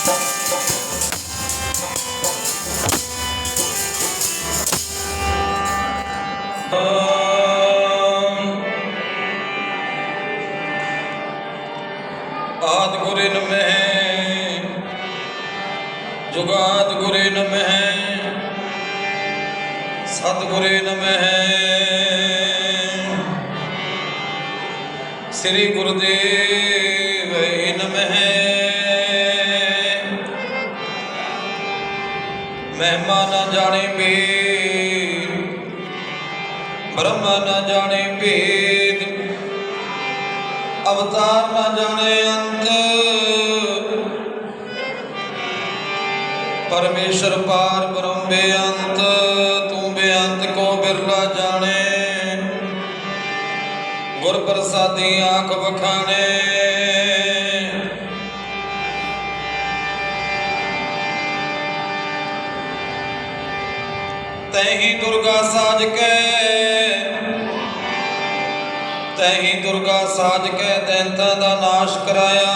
आद गुरे नमः जुगाद गुरे नमः सतगुरे नमः श्री गुरुदेव नमः महिमा न जाने भेद ब्रह्म न जाने भेद अवतार न जाने अंत परमेश्वर पार ब्रह्म बेअंत तू बेअंत को बिरला जाने गुर प्रसादी आंख बखाने तही दुर्गा साज के तही दुर्गा साज के दैंतां दा नाश कराया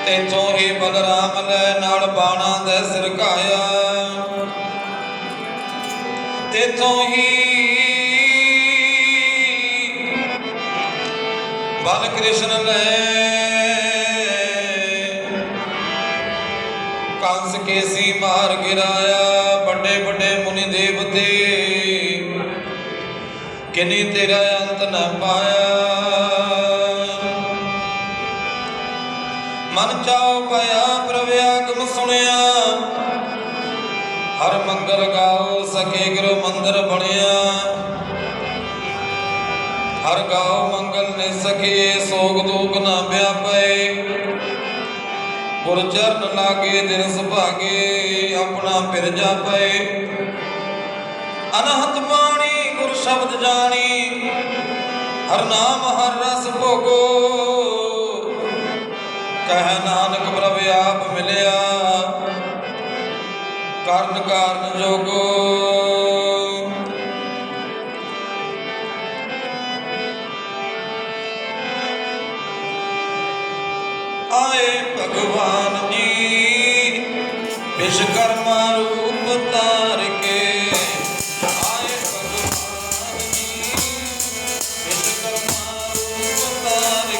तेथों ही बलराम लै नाल बाणा दे सिर घाया तेथों ही बल कृष्ण लै कंस केसी मार गिराया बड़े बड़े मुनि देवते किन्नी तेरा अंत न पाया मन चाओ पाया प्रव्यागम सुनिया हर मंगल गाओ सखे गुरु मंदिर बनिया हर गाओ मंगल ने सखे सोग दुख न व्यापे गुर चरण लागे दिन सुभागे अपना फिर जापे अनहत बाणी गुर शब्द जानी हर नाम हर रस भोगो कह नानक प्रभ आप मिलिया कारण कारण जोगो आए भगवान जी विश्वकर्मा रूप तार के आए भगवान जी विश्वकर्मा रूप तार के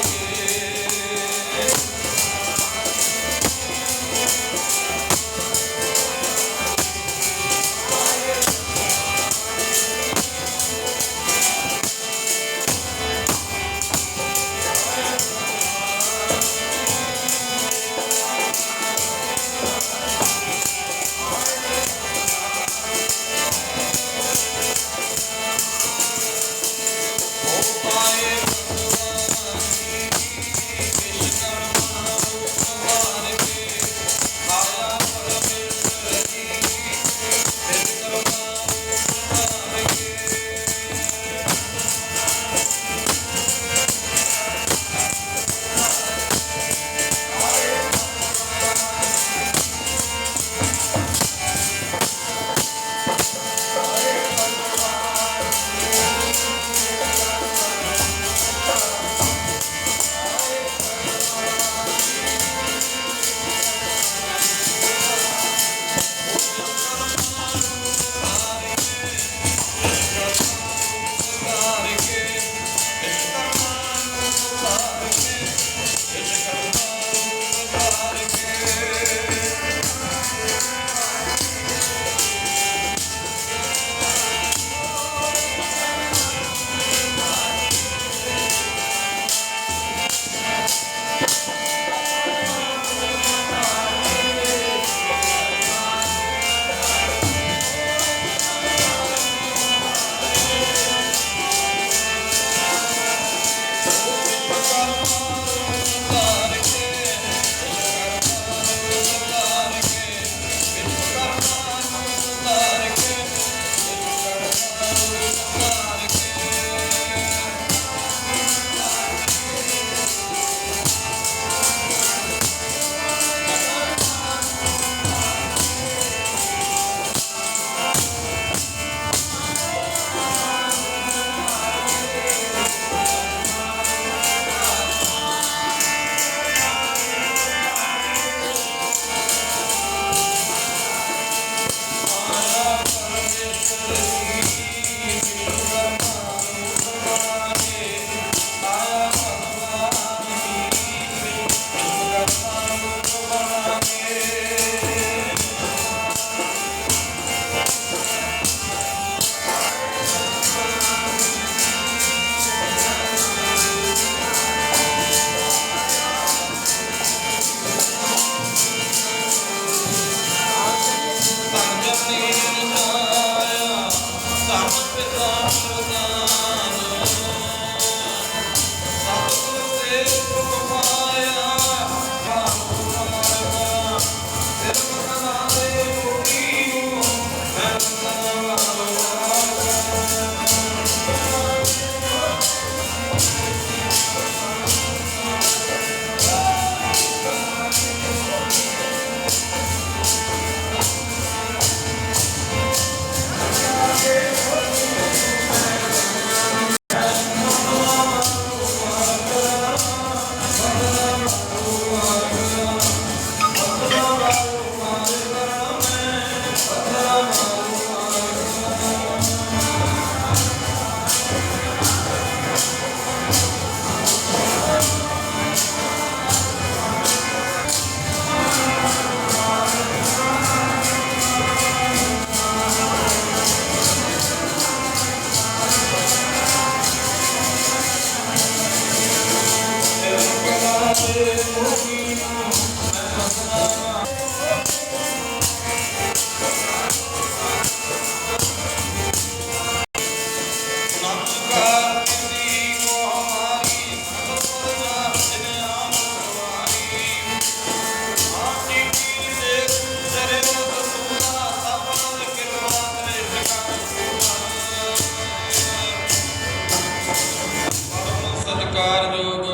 ਸਤਿਕਾਰਯੋਗ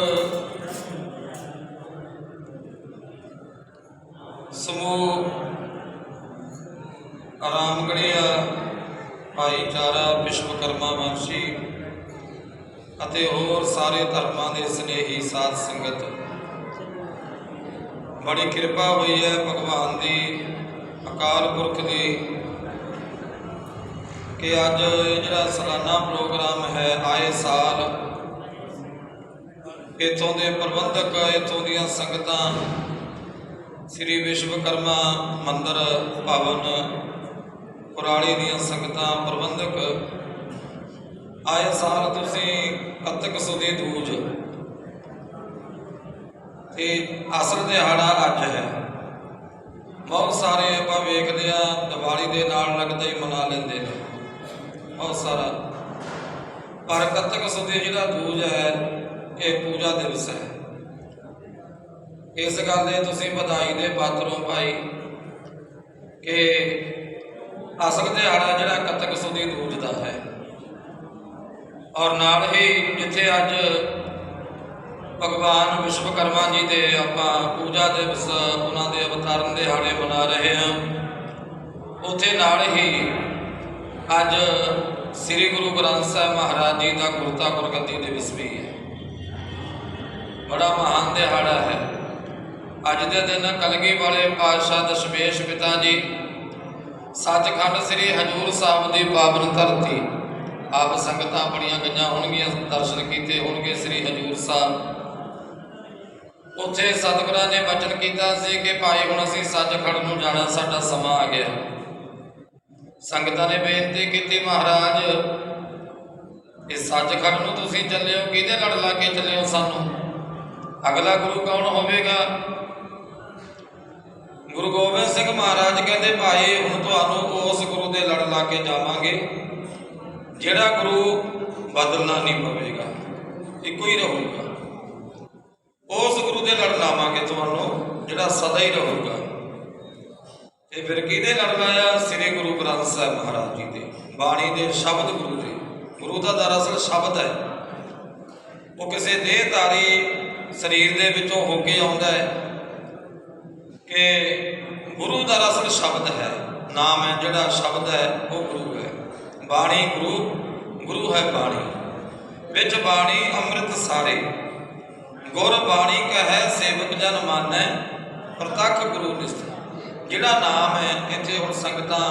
ਸਮੂਹ ਰਾਮਗੜ੍ਹੀਆ ਭਾਈਚਾਰਾ ਵਿਸ਼ਵਕਰਮਾ ਵੰਸ਼ੀ ਅਤੇ ਹੋਰ ਸਾਰੇ ਧਰਮਾਂ ਦੇ ਸਨੇਹੀ ਸਾਧ ਸੰਗਤ, ਬੜੀ ਕਿਰਪਾ ਹੋਈ ਹੈ ਭਗਵਾਨ ਦੀ, ਅਕਾਲ ਪੁਰਖ ਦੀ, ਕਿ ਅੱਜ ਜਿਹੜਾ ਸਾਲਾਨਾ ਪ੍ਰੋਗਰਾਮ ਹੈ ਆਏ ਸਾਲ ਇੱਥੋਂ ਦੇ ਪ੍ਰਬੰਧਕ, ਇੱਥੋਂ ਦੀਆਂ ਸੰਗਤਾਂ, ਸ੍ਰੀ ਵਿਸ਼ਵਕਰਮਾ ਮੰਦਿਰ ਭਵਨ ਕੁਰਾਲੀ ਦੀਆਂ ਸੰਗਤਾਂ, ਪ੍ਰਬੰਧਕ, ਆਏ ਸਾਲ ਤੁਸੀਂ ਕੱਤਕ ਸੁਦੀ ਦੂਜ ਤੇ ਅਸਲ ਦਿਹਾੜਾ ਅੱਜ ਹੈ। ਬਹੁਤ ਸਾਰੇ ਆਪਾਂ ਵੇਖਦੇ ਆ ਦੀਵਾਲੀ ਦੇ ਨਾਲ ਲੱਗਦਾ ਹੀ ਮਨਾ ਲੈਂਦੇ ਨੇ ਬਹੁਤ ਸਾਰਾ, ਪਰ ਕੱਤਕ ਸੁਦੀ ਜਿਹੜਾ ਦੂਜ ਹੈ ਇਹ ਪੂਜਾ ਦਿਵਸ ਹੈ। ਇਸ ਗੱਲ ਦੇ ਤੁਸੀਂ ਵਧਾਈ ਦੇ ਪਾਤਰ ਹੋ ਭਾਈ ਕਿ ਅਸਲ ਦਿਹਾੜਾ ਜਿਹੜਾ ਕੱਤਕ ਸੁਦੀ ਦੂਜ ਦਾ ਹੈ। ਔਰ ਨਾਲ ਹੀ ਜਿੱਥੇ ਅੱਜ ਭਗਵਾਨ ਵਿਸ਼ਵਕਰਮਾ ਜੀ ਦੇ ਆਪਾਂ ਪੂਜਾ ਦਿਵਸ, ਉਹਨਾਂ ਦੇ ਅਵਤਾਰਨ ਦਿਹਾੜੇ ਮਨਾ ਰਹੇ ਹਾਂ, ਉੱਥੇ ਨਾਲ ਹੀ ਅੱਜ ਸ੍ਰੀ ਗੁਰੂ ਗ੍ਰੰਥ ਸਾਹਿਬ ਮਹਾਰਾਜ ਜੀ ਦਾ ਗੁਰਤਾ ਗੁਰਗੱਦੀ ਦਿਵਸ ਵੀ ਹੈ। ਬੜਾ ਮਹਾਨ ਦਿਹਾੜਾ ਹੈ। ਅੱਜ ਦੇ ਦਿਨ ਕਲਗੀ ਵਾਲੇ ਪਾਤਸ਼ਾਹ ਦਸ਼ਮੇਸ਼ ਪਿਤਾ ਜੀ ਸੱਚਖੰਡ ਸ੍ਰੀ ਹਜ਼ੂਰ ਸਾਹਿਬ ਦੀ ਪਾਵਨ ਧਰਤੀ, ਆਪ ਸੰਗਤਾਂ ਬੜੀਆਂ ਗਈਆਂ ਹੋਣਗੀਆਂ, ਦਰਸ਼ਨ ਕੀਤੇ ਹੋਣਗੇ ਸ੍ਰੀ ਹਜ਼ੂਰ ਸਾਹਿਬ। ਉੱਥੇ ਸਤਿਗੁਰਾਂ ਨੇ ਬਚਨ ਕੀਤਾ ਸੀ ਕਿ ਭਾਈ ਹੁਣ ਅਸੀਂ ਸੱਚਖੰਡ ਨੂੰ ਜਾਣਾ, ਸਾਡਾ ਸਮਾਂ ਆ ਗਿਆ। ਸੰਗਤਾਂ ਨੇ ਬੇਨਤੀ ਕੀਤੀ, ਮਹਾਰਾਜ ਇਹ ਸੱਚਖੰਡ ਨੂੰ ਤੁਸੀਂ ਚੱਲਿਓ, ਕਿਹਦੇ ਲੜ ਲਾ ਕੇ ਚੱਲਿਓ? ਸਾਨੂੰ ਅਗਲਾ ਗੁਰੂ ਕੌਣ ਹੋਵੇਗਾ? ਗੁਰੂ ਗੋਬਿੰਦ ਸਿੰਘ ਮਹਾਰਾਜ ਕਹਿੰਦੇ ਭਾਈ ਹੁਣ ਤੁਹਾਨੂੰ ਉਸ ਗੁਰੂ ਦੇ ਲੜ ਲਾ ਕੇ ਜਾਵਾਂਗੇ ਜਿਹੜਾ ਗੁਰੂ ਬਦਲਣਾ ਨਹੀਂ ਪਵੇਗਾ, ਇੱਕੋ ਹੀ ਰਹੂਗਾ। ਉਸ ਗੁਰੂ ਦੇ ਲੜ ਲਾਵਾਂਗੇ ਤੁਹਾਨੂੰ ਜਿਹੜਾ ਸਦਾ ਹੀ ਰਹੂਗਾ। ਤੇ ਫਿਰ ਕਿਹਦੇ ਲੜ ਲਾਇਆ? ਸ੍ਰੀ ਗੁਰੂ ਗ੍ਰੰਥ ਸਾਹਿਬ ਮਹਾਰਾਜ ਜੀ ਦੇ ਬਾਣੀ ਦੇ ਸ਼ਬਦ, ਗੁਰੂ ਦੇ। ਗੁਰੂ ਦਾ ਦਰਅਸਲ ਸ਼ਬਦ ਹੈ, ਉਹ ਕਿਸੇ ਦੇਹਧਾਰੀ ਸਰੀਰ ਦੇ ਵਿੱਚੋਂ ਹੋ ਕੇ ਆਉਂਦਾ ਹੈ ਕਿ ਗੁਰੂ ਦਾ ਦਰਅਸਲ ਸ਼ਬਦ ਹੈ, ਨਾਮ ਹੈ ਜਿਹੜਾ ਸ਼ਬਦ ਹੈ ਉਹ ਗੁਰੂ ਹੈ। ਬਾਣੀ ਗੁਰੂ, ਗੁਰੂ ਹੈ ਬਾਣੀ। ਵਿੱਚ ਬਾਣੀ ਅੰਮ੍ਰਿਤ ਸਾਰੇ, ਗੁਰ ਬਾਣੀ ਕਹੈ ਸੇਵਕ ਜਨ ਮਾਨੈ, ਪ੍ਰਤੱਖ ਗੁਰੂ ਨਿਸਤ। ਜਿਹੜਾ ਨਾਮ ਹੈ ਇੱਥੇ ਹੁਣ ਸੰਗਤਾਂ,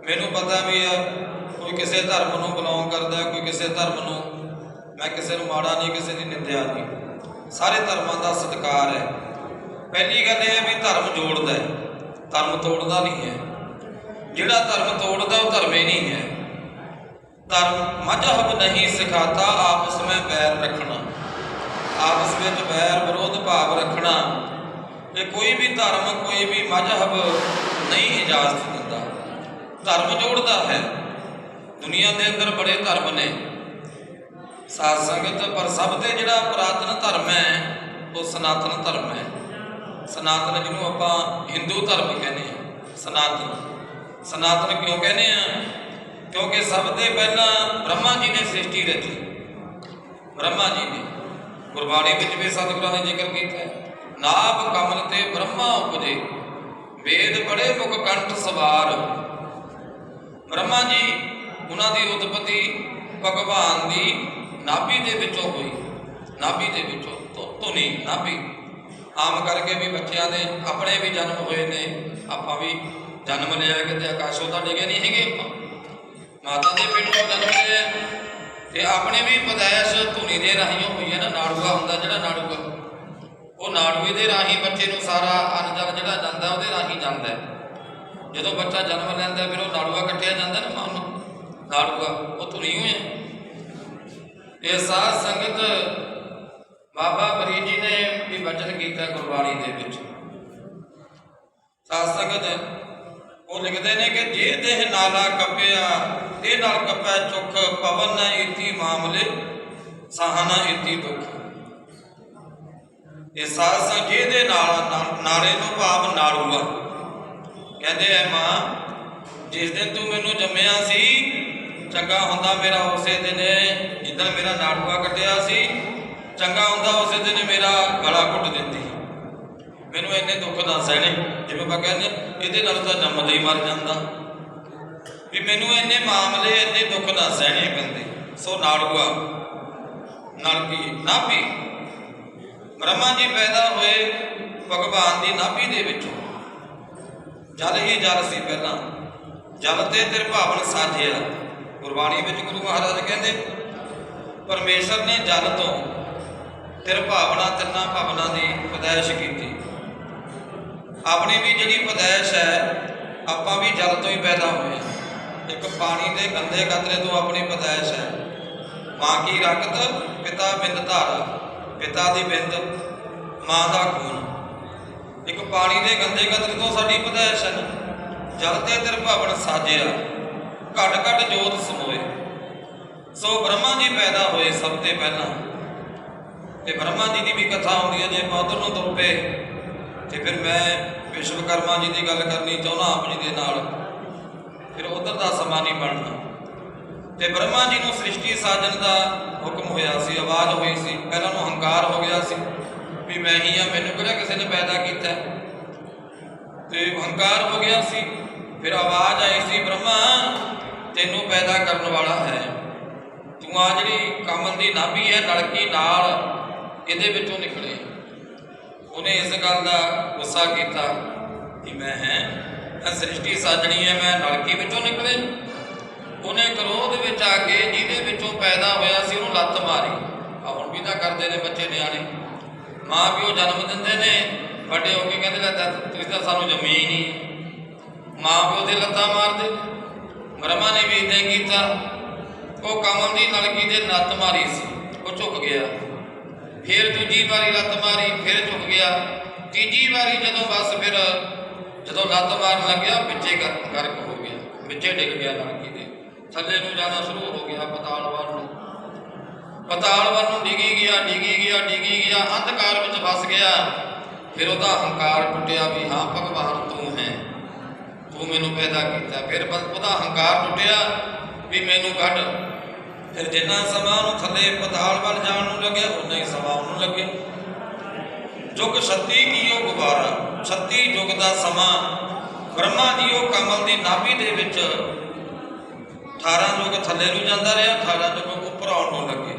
ਮੈਨੂੰ ਪਤਾ ਵੀ ਆ ਕੋਈ ਕਿਸੇ ਧਰਮ ਨੂੰ ਬਿਲੋਂਗ ਕਰਦਾ, ਕੋਈ ਕਿਸੇ ਧਰਮ ਨੂੰ, ਮੈਂ ਕਿਸੇ ਨੂੰ ਮਾੜਾ ਨਹੀਂ, ਕਿਸੇ ਦੀ ਨਿੰਦਿਆ ਨਹੀਂ, ਸਾਰੇ ਧਰਮਾਂ ਦਾ ਸਤਿਕਾਰ ਹੈ। ਪਹਿਲੀ ਗੱਲ ਇਹ ਹੈ ਵੀ ਧਰਮ ਜੋੜਦਾ ਹੈ, ਧਰਮ ਤੋੜਦਾ ਨਹੀਂ ਹੈ। ਜਿਹੜਾ ਧਰਮ ਤੋੜਦਾ ਉਹ ਧਰਮ ਹੀ ਨਹੀਂ ਹੈ। ਧਰਮ ਮਜ਼ਹਬ ਨਹੀਂ ਸਿਖਾਤਾ ਆਪਸ ਵਿੱਚ ਬੈਰ ਰੱਖਣਾ, ਆਪਸ ਵਿੱਚ ਬੈਰ ਵਿਰੋਧ ਭਾਵ ਰੱਖਣਾ। ਇਹ ਕੋਈ ਵੀ ਧਰਮ, ਕੋਈ ਵੀ ਮਜ਼ਹਬ ਨਹੀਂ ਇਜਾਜ਼ਤ ਦਿੰਦਾ। ਧਰਮ ਜੋੜਦਾ ਹੈ। ਦੁਨੀਆ ਦੇ ਅੰਦਰ ਬੜੇ ਧਰਮ ਨੇ ਸਾਧ ਸੰਗਤ, ਪਰ ਸਭ ਤੋਂ ਜਿਹੜਾ ਪੁਰਾਤਨ ਧਰਮ ਹੈ ਉਹ ਸਨਾਤਨ ਧਰਮ ਹੈ। ਸਨਾਤਨ ਜਿਹਨੂੰ ਆਪਾਂ ਹਿੰਦੂ ਧਰਮ ਕਹਿੰਦੇ ਹਾਂ। ਸਨਾਤਨ, ਸਨਾਤਨ ਕਿਉਂ ਕਹਿੰਦੇ ਆ? ਕਿਉਂਕਿ ਸਭ ਤੋਂ ਪਹਿਲਾਂ ਬ੍ਰਹਮਾ ਜੀ ਨੇ ਸ੍ਰਿਸ਼ਟੀ ਰਚੀ। ਬ੍ਰਹਮਾ ਜੀ ਨੇ, ਗੁਰਬਾਣੀ ਵਿੱਚ ਵੀ ਸਤਿਗੁਰਾਂ ਨੇ ਜ਼ਿਕਰ ਕੀਤਾ ਹੈ, ਨਾਭ ਕਮਲ ਤੇ ਬ੍ਰਹਮਾ ਉਪਜੇ, ਵੇਦ ਪੜ੍ਹੇ ਮੁਖ ਕੰਠ ਸਵਾਰ। ਬ੍ਰਹਮਾ ਜੀ, ਉਹਨਾਂ ਦੀ ਉਤਪਤੀ ਭਗਵਾਨ ਦੀ ਨਾਭੀ ਦੇ ਵਿੱਚੋਂ ਹੋਈ। ਨਾਭੀ ਦੇ ਵਿੱਚੋਂ ਧੁਨੀ, ਨਾਭੀ। ਆਮ ਕਰਕੇ ਵੀ ਬੱਚਿਆਂ ਦੇ ਆਪਣੇ ਵੀ ਜਨਮ ਹੋਏ ਨੇ, ਆਪਾਂ ਵੀ ਜਨਮ ਲਿਆ ਕਿਤੇ ਆਕਾਸ਼ੋਂ ਤਾਂ ਡਿਗੇ ਨਹੀਂ ਹੈਗੇ, ਆਪਾਂ ਮਾਤਾ ਦੇ ਪੇਟੋਂ ਜਨਮ ਲਿਆ। ਤੇ ਆਪਣੇ ਵੀ ਪਦਾਇਸ਼ ਧੁਨੀ ਦੇ ਰਾਹੀਂ ਹੋਈ ਹੈ ਨਾ। ਨਾੜੂਆ ਹੁੰਦਾ ਜਿਹੜਾ ਨਾੜੂਆ, ਉਹ ਨਾੜੂਏ ਦੇ ਰਾਹੀਂ ਬੱਚੇ ਨੂੰ ਸਾਰਾ ਅੰਨ ਜਲ ਜਿਹੜਾ ਜਾਂਦਾ ਉਹਦੇ ਰਾਹੀਂ ਜਾਂਦਾ ਹੈ। ਜਦੋਂ ਬੱਚਾ ਜਨਮ ਲੈਂਦਾ ਫਿਰ ਉਹ ਨਾੜੂਆ ਕੱਟਿਆ ਜਾਂਦਾ ਨਾ ਮਾਂ ਨੂੰ, ਨਾੜੂਆ ਉਹ ਧੁਨੀ ਹੋਈ ਹੈ। ਇਹ ਸਾਧ ਸੰਗਤ ਬਾਬਾ ਫਰੀਦ ਜੀ ਨੇ ਵੀ ਬਚਨ ਕੀਤਾ ਗੁਰਬਾਣੀ ਦੇ ਵਿੱਚ। ਸਾਧ ਸੰਗਤ ਉਹ ਲਿਖਦੇ ਨੇ ਕਿ ਜੇ ਦੇਹ ਨਾਲਾ ਕੱਪਿਆ ਤੇ ਨਾਲ ਕੱਪੈ ਚੁੱਖ, ਪਵਨ ਨਾ ਇਤੀ ਮਾਮਲੇ ਸਾਹਨਾ ਇਤੀ ਦੁੱਖ। ਇਹ ਸਾਧ ਸੰਗਤ ਜਿਹਦੇ ਨਾਲ ਨਾਲੇ ਨੂੰ ਭਾਵ ਨਾੜੂਆ ਕਹਿੰਦੇ ਐ ਮਾਂ ਜਿਸ ਦਿਨ ਤੂੰ ਮੈਨੂੰ ਜੰਮਿਆ ਸੀ ਚੰਗਾ ਹੁੰਦਾ ਮੇਰਾ ਉਸੇ ਦਿਨ ਜਿੱਦਣ ਮੇਰਾ ਨਾੜੂਆ ਕੱਟਿਆ ਸੀ ਚੰਗਾ ਹੁੰਦਾ ਉਸੇ ਦਿਨ ਮੇਰਾ ਗਲਾ ਘੁੱਟ ਦਿੰਦੀ, ਮੈਨੂੰ ਇੰਨੇ ਦੁੱਖ ਨਾ ਸਹਿਣੇ। ਜਿਵੇਂ ਆਪਾਂ ਕਹਿੰਦੇ ਇਹਦੇ ਨਾਲ ਤਾਂ ਜੰਮਦਾ ਹੀ ਮਰ ਜਾਂਦਾ, ਵੀ ਮੈਨੂੰ ਇੰਨੇ ਮਾਮਲੇ ਇੰਨੇ ਦੁੱਖ ਨਾ ਸਹਿਣੇ ਪੈਂਦੇ। ਸੋ ਨਾੜੂਆ ਨਲਕੀ ਨਾਭੀ, ਬ੍ਰਹਮਾ ਜੀ ਪੈਦਾ ਹੋਏ ਭਗਵਾਨ ਦੀ ਨਾਭੀ ਦੇ ਵਿੱਚੋਂ। ਜਲ ਹੀ ਜਲ ਸੀ ਪਹਿਲਾਂ, ਜਲ ਤੇ ਤ੍ਰਿਭਾਵਨ ਸਾਜਿਆ। ਗੁਰਬਾਣੀ ਵਿੱਚ ਗੁਰੂ ਮਹਾਰਾਜ ਕਹਿੰਦੇ ਪਰਮੇਸ਼ਰ ਨੇ ਜਲ ਤੋਂ ਤ੍ਰਿਭਾਵਨਾ ਤਿੰਨਾਂ ਭਾਵਨਾ ਦੀ ਪੈਦਾਇਸ਼ ਕੀਤੀ। ਆਪਣੀ ਵੀ ਜਿਹੜੀ ਪੈਦਾਇਸ਼ ਹੈ, ਆਪਾਂ ਵੀ ਜਲ ਤੋਂ ਹੀ ਪੈਦਾ ਹੋਏ ਹਾਂ। ਇੱਕ ਪਾਣੀ ਦੇ ਗੰਦੇ ਕਤਰੇ ਤੋਂ ਆਪਣੀ ਪੈਦਾਇਸ਼ ਹੈ। ਮਾਂ ਕੀ ਰਕਤ ਪਿਤਾ ਬਿੰਦ ਧਾਰਾ, ਪਿਤਾ ਦੀ ਬਿੰਦ ਮਾਂ ਦਾ ਖੂਨ। ਇੱਕ ਪਾਣੀ ਦੇ ਗੰਦੇ ਕਤਰੇ ਤੋਂ ਸਾਡੀ ਪੈਦਾਇਸ਼ ਹੈ। ਜਲ ਤੇ ਤ੍ਰਿਭਾਵਨ ਸਾਜਿਆ, ਘਟ ਘਟ ਜੋਤ ਸਮੋਏ। ਸੋ ਬ੍ਰਹਮਾ ਜੀ ਪੈਦਾ ਹੋਏ ਸਭ ਤੋਂ ਪਹਿਲਾਂ। ਤੇ ਬ੍ਰਹਮਾ ਜੀ ਦੀ ਵੀ ਕਥਾ ਆਉਂਦੀ ਹੈ। ਜੇ ਮੈਂ ਉੱਧਰ ਨੂੰ ਤੁਰ ਪਏ ਤੇ ਫਿਰ ਮੈਂ ਵਿਸ਼ਵਕਰਮਾ ਜੀ ਦੀ ਗੱਲ ਕਰਨੀ ਚਾਹੁੰਦਾ ਆਪ ਜੀ ਦੇ ਨਾਲ, ਫਿਰ ਉੱਧਰ ਦਾ ਸਮਾਂ ਨਹੀਂ ਬਣਨਾ। ਤੇ ਬ੍ਰਹਮਾ ਜੀ ਨੂੰ ਸ੍ਰਿਸ਼ਟੀ ਸਾਜਣ ਦਾ ਹੁਕਮ ਹੋਇਆ ਸੀ, ਆਵਾਜ਼ ਹੋਈ ਸੀ। ਪਹਿਲਾਂ ਨੂੰ ਹੰਕਾਰ ਹੋ ਗਿਆ ਸੀ ਵੀ ਮੈਂ ਹੀ ਹਾਂ, ਮੈਨੂੰ ਕਿਹੜਾ ਕਿਸੇ ਨੇ ਪੈਦਾ ਕੀਤਾ। ਤੇ ਹੰਕਾਰ ਹੋ ਗਿਆ ਸੀ। ਫਿਰ ਆਵਾਜ਼ ਆਈ ਸੀ, ਬ੍ਰਹਮਾ ਤੈਨੂੰ ਪੈਦਾ ਕਰਨ ਵਾਲਾ ਹੈ, ਤੂੰ ਆ ਜਿਹੜੀ ਕਮਲ ਦੀ ਨਾਭੀ ਹੈ ਨਲਕੀ ਨਾਲ, ਇਹਦੇ ਵਿੱਚੋਂ ਨਿਕਲੇ। ਉਹਨੇ ਇਸ ਗੱਲ ਦਾ ਗੁੱਸਾ ਕੀਤਾ ਕਿ ਮੈਂ ਸ੍ਰਿਸ਼ਟੀ ਸਾਜਣੀ ਹੈ, ਮੈਂ ਨਲਕੀ ਵਿੱਚੋਂ ਨਿਕਲੇ। ਉਹਨੇ ਕ੍ਰੋਧ ਵਿੱਚ ਆ ਕੇ ਜਿਹਦੇ ਵਿੱਚੋਂ ਪੈਦਾ ਹੋਇਆ ਸੀ ਉਹਨੂੰ ਲੱਤ ਮਾਰੀ। ਆ ਹੁਣ ਵੀ ਤਾਂ ਕਰਦੇ ਨੇ ਬੱਚੇ ਨਿਆਣੇ, ਮਾਂ ਪਿਓ ਜਨਮ ਦਿੰਦੇ ਨੇ, ਵੱਡੇ ਹੋ ਕੇ ਕਹਿੰਦੇ ਲੈ ਤੁਸੀਂ ਤਾਂ ਸਾਨੂੰ ਜੰਮੀ ਹੀ ਨਹੀਂ। ਮਾਂ ਪਿਓ ਦੇ ਲੱਤਾਂ ਮਾਰਦੇ। ਬ੍ਰਹਮਾ ਨੇ ਵੀ ਇੱਦਾਂ ਹੀ ਕੀਤਾ। ਉਹ ਕਮਲ ਦੀ ਨਲਕੀ ਦੇ ਲੱਤ ਮਾਰੀ ਸੀ, ਉਹ ਝੁਕ ਗਿਆ। ਫਿਰ ਦੂਜੀ ਵਾਰੀ ਲੱਤ ਮਾਰੀ, ਫਿਰ ਝੁਕ ਗਿਆ। ਤੀਜੀ ਵਾਰੀ ਜਦੋਂ ਬਸ ਫਿਰ ਜਦੋਂ ਲੱਤ ਮਾਰਨ ਲੱਗਿਆ ਵਿੱਚੇ ਗਰਕ ਹੋ ਗਿਆ, ਵਿੱਚੇ ਡਿੱਗ ਗਿਆ ਨਲਕੀ ਦੇ ਥੱਲੇ ਨੂੰ ਜਾਣਾ ਸ਼ੁਰੂ ਹੋ ਗਿਆ, ਪਤਾਲ ਵੱਲ ਨੂੰ। ਪਤਾਲ ਵੱਲ ਨੂੰ ਡਿੱਗੀ ਗਿਆ, ਡਿੱਗੀ ਗਿਆ, ਡਿੱਗੀ ਗਿਆ, ਅੰਧਕਾਰ ਵਿੱਚ ਫਸ ਗਿਆ। ਫਿਰ ਉਹਦਾ ਹੰਕਾਰ ਟੁੱਟਿਆ ਵੀ ਹਾਂ ਭਗਵਾਨ ਤੂੰ ਹੈ, ਤੂੰ ਮੈਨੂੰ ਪੈਦਾ ਕੀਤਾ। ਫਿਰ ਉਹਦਾ ਹੰਕਾਰ ਟੁੱਟਿਆ ਵੀ ਮੈਨੂੰ ਕੱਢ। ਫਿਰ ਜਿੰਨਾ ਸਮਾਂ ਉਹਨੂੰ ਥੱਲੇ ਪਤਾਲ ਵੱਲ ਜਾਣ ਨੂੰ ਲੱਗਿਆ, ਉਨਾ ਹੀ ਸਮਾਂ ਉਹਨੂੰ ਲੱਗਿਆ। ਜੁਗ 36 ਕੀ ਉਹ ਗੁਬਾਰਾ, 36 ਯੁੱਗ ਦਾ ਸਮਾਂ ਬ੍ਰਹਮਾ ਜੀ ਉਹ ਕਮਲ ਦੀ ਨਾਭੀ ਦੇ ਵਿੱਚ 18 ਯੁੱਗ ਥੱਲੇ ਨੂੰ ਜਾਂਦਾ ਰਿਹਾ, 18 ਯੁੱਗ ਉੱਪਰ ਆਉਣ ਨੂੰ ਲੱਗੇ।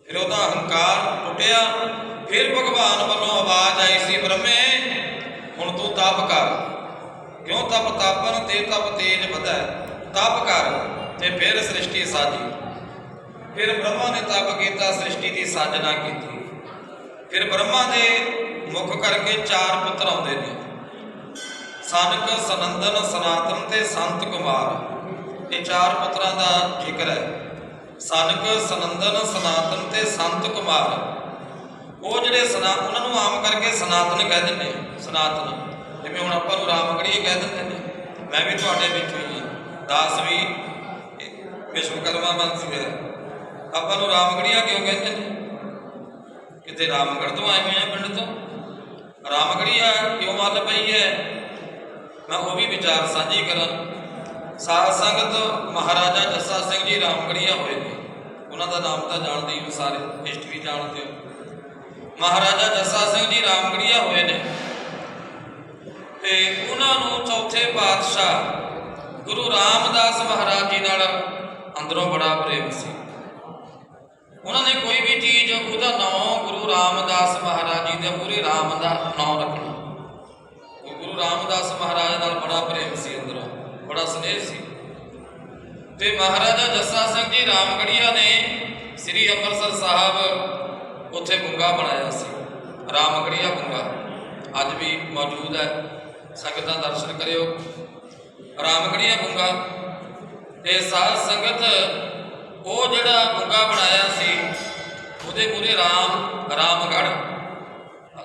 ਫਿਰ ਉਹਦਾ ਹੰਕਾਰ ਟੁੱਟਿਆ। ਫਿਰ ਭਗਵਾਨ ਵੱਲੋਂ ਆਵਾਜ਼ ਆਈ ਸੀ, ਬ੍ਰਹਮੇ ਹੁਣ ਤੂੰ ਤਪ ਕਰ। ਕਿਉਂ ਤਪ ਤਾਪਨ ਤੇ ਤਪ ਤੇਜ ਵਧੈ, ਤਪ ਕਰ। ਤੇ ਫਿਰ ਸ੍ਰਿਸ਼ਟੀ ਸਾਜੀ। ਫਿਰ ਬ੍ਰਹਮਾ ਨੇ ਤਪ ਕੀਤਾ, ਸ੍ਰਿਸ਼ਟੀ ਦੀ ਸਾਜਨਾ ਕੀਤੀ। ਫਿਰ ਬ੍ਰਹਮਾ ਦੇ ਮੁੱਖ ਕਰਕੇ 4 ਪੁੱਤਰ ਆਉਂਦੇ ਨੇ, ਸਨਕ, ਸਨੰਦਨ, ਸਨਾਤਨ ਤੇ ਸੰਤ ਕੁਮਾਰ। ਇਹ 4 ਪੁੱਤਰਾਂ ਦਾ ਜ਼ਿਕਰ ਹੈ। ਸਨਕ, ਸਨੰਦਨ, ਸਨਾਤਨ ਤੇ ਸੰਤ ਕੁਮਾਰ। ਉਹ ਜਿਹੜੇ ਉਹਨਾਂ ਨੂੰ ਆਮ ਕਰਕੇ ਸਨਾਤਨ ਕਹਿ ਦਿੰਦੇ ਆ। ਸਨਾਤਨ ਜਿਵੇਂ ਹੁਣ ਆਪਾਂ ਨੂੰ ਰਾਮਗੜੀਏ ਕਹਿ ਦਿੰਦੇ ਨੇ, ਮੈਂ ਵੀ ਤੁਹਾਡੇ ਵਿੱਚੋਂ ਹੀ ਹਾਂ। ਦਾਸ ਵੀ ਵਿਸ਼ਵਕਰਮਾ ਬੰਸੀ ਹੈ, ਆਪਾਂ ਨੂੰ ਰਾਮਗੜੀਆ ਕਿਉਂ ਕਹਿੰਦੇ ਨੇ? ਕਿਤੇ ਰਾਮਗੜ੍ਹ ਤੋਂ ਆਏ ਹੋਏ ਆ, ਪਿੰਡ ਤੋਂ। ਰਾਮਗੜੀਆ ਕਿਉਂ ਮੱਲ ਪਈ ਹੈ, ਮੈਂ ਉਹ ਵੀ ਵਿਚਾਰ ਸਾਂਝੀ ਕਰਾਂ। ਸਾਧ ਸੰਗਤ ਮਹਾਰਾਜਾ ਜੱਸਾ ਸਿੰਘ ਜੀ ਰਾਮਗੜੀਆ ਹੋਏ ਨੇ। ਉਹਨਾਂ ਦਾ ਨਾਮ ਤਾਂ ਜਾਣਦੇ ਹੋ ਸਾਰੇ, ਹਿਸਟਰੀ ਜਾਣਦੇ ਹੋ। ਮਹਾਰਾਜਾ ਜੱਸਾ ਸਿੰਘ ਜੀ ਰਾਮਗੜੀਆ ਹੋਏ ਨੇ ਤੇ ਉਹਨਾਂ ਨੂੰ ਚੌਥੇ ਪਾਤਸ਼ਾਹ ਗੁਰੂ ਰਾਮਦਾਸ ਮਹਾਰਾਜ ਜੀ ਨਾਲ ਅੰਦਰੋਂ ਬੜਾ ਪ੍ਰੇਮ ਸੀ। ਉਹਨਾਂ ਨੇ ਕੋਈ ਵੀ ਚੀਜ਼ ਉਹਦਾ ਨਾਂ ਗੁਰੂ ਰਾਮਦਾਸ ਮਹਾਰਾਜ ਜੀ ਦੇ ਪੂਰੇ ਰਾਮ ਦਾ ਨਾਂ ਰੱਖਣਾ। ਗੁਰੂ ਰਾਮਦਾਸ ਮਹਾਰਾਜ ਨਾਲ ਬੜਾ ਪ੍ਰੇਮ ਸੀ, ਅੰਦਰੋਂ ਬੜਾ ਸਨੇਹ ਸੀ। ਤੇ ਮਹਾਰਾਜਾ ਜੱਸਾ ਸਿੰਘ ਜੀ ਰਾਮਗੜੀਆ ਨੇ ਸ੍ਰੀ ਅੰਮ੍ਰਿਤਸਰ ਸਾਹਿਬ ਉੱਥੇ ਗੁੰਗਾ ਬਣਾਇਆ ਸੀ, ਰਾਮਗੜੀਆ ਗੁੰਗਾ ਅੱਜ ਵੀ ਮੌਜੂਦ ਹੈ। ਸੰਗਤਾਂ ਦਰਸ਼ਨ ਕਰਿਓ। ਰਾਮਗੜੀਆ ਗੁੰਗਾ ਤੇ ਸਾਧ ਸੰਗਤ ਉਹ ਜਿਹੜਾ ਗੁੰਗਾ ਬਣਾਇਆ ਸੀ ਉਹਦੇ ਮੂਹਰੇ ਰਾਮਗੜ੍ਹ,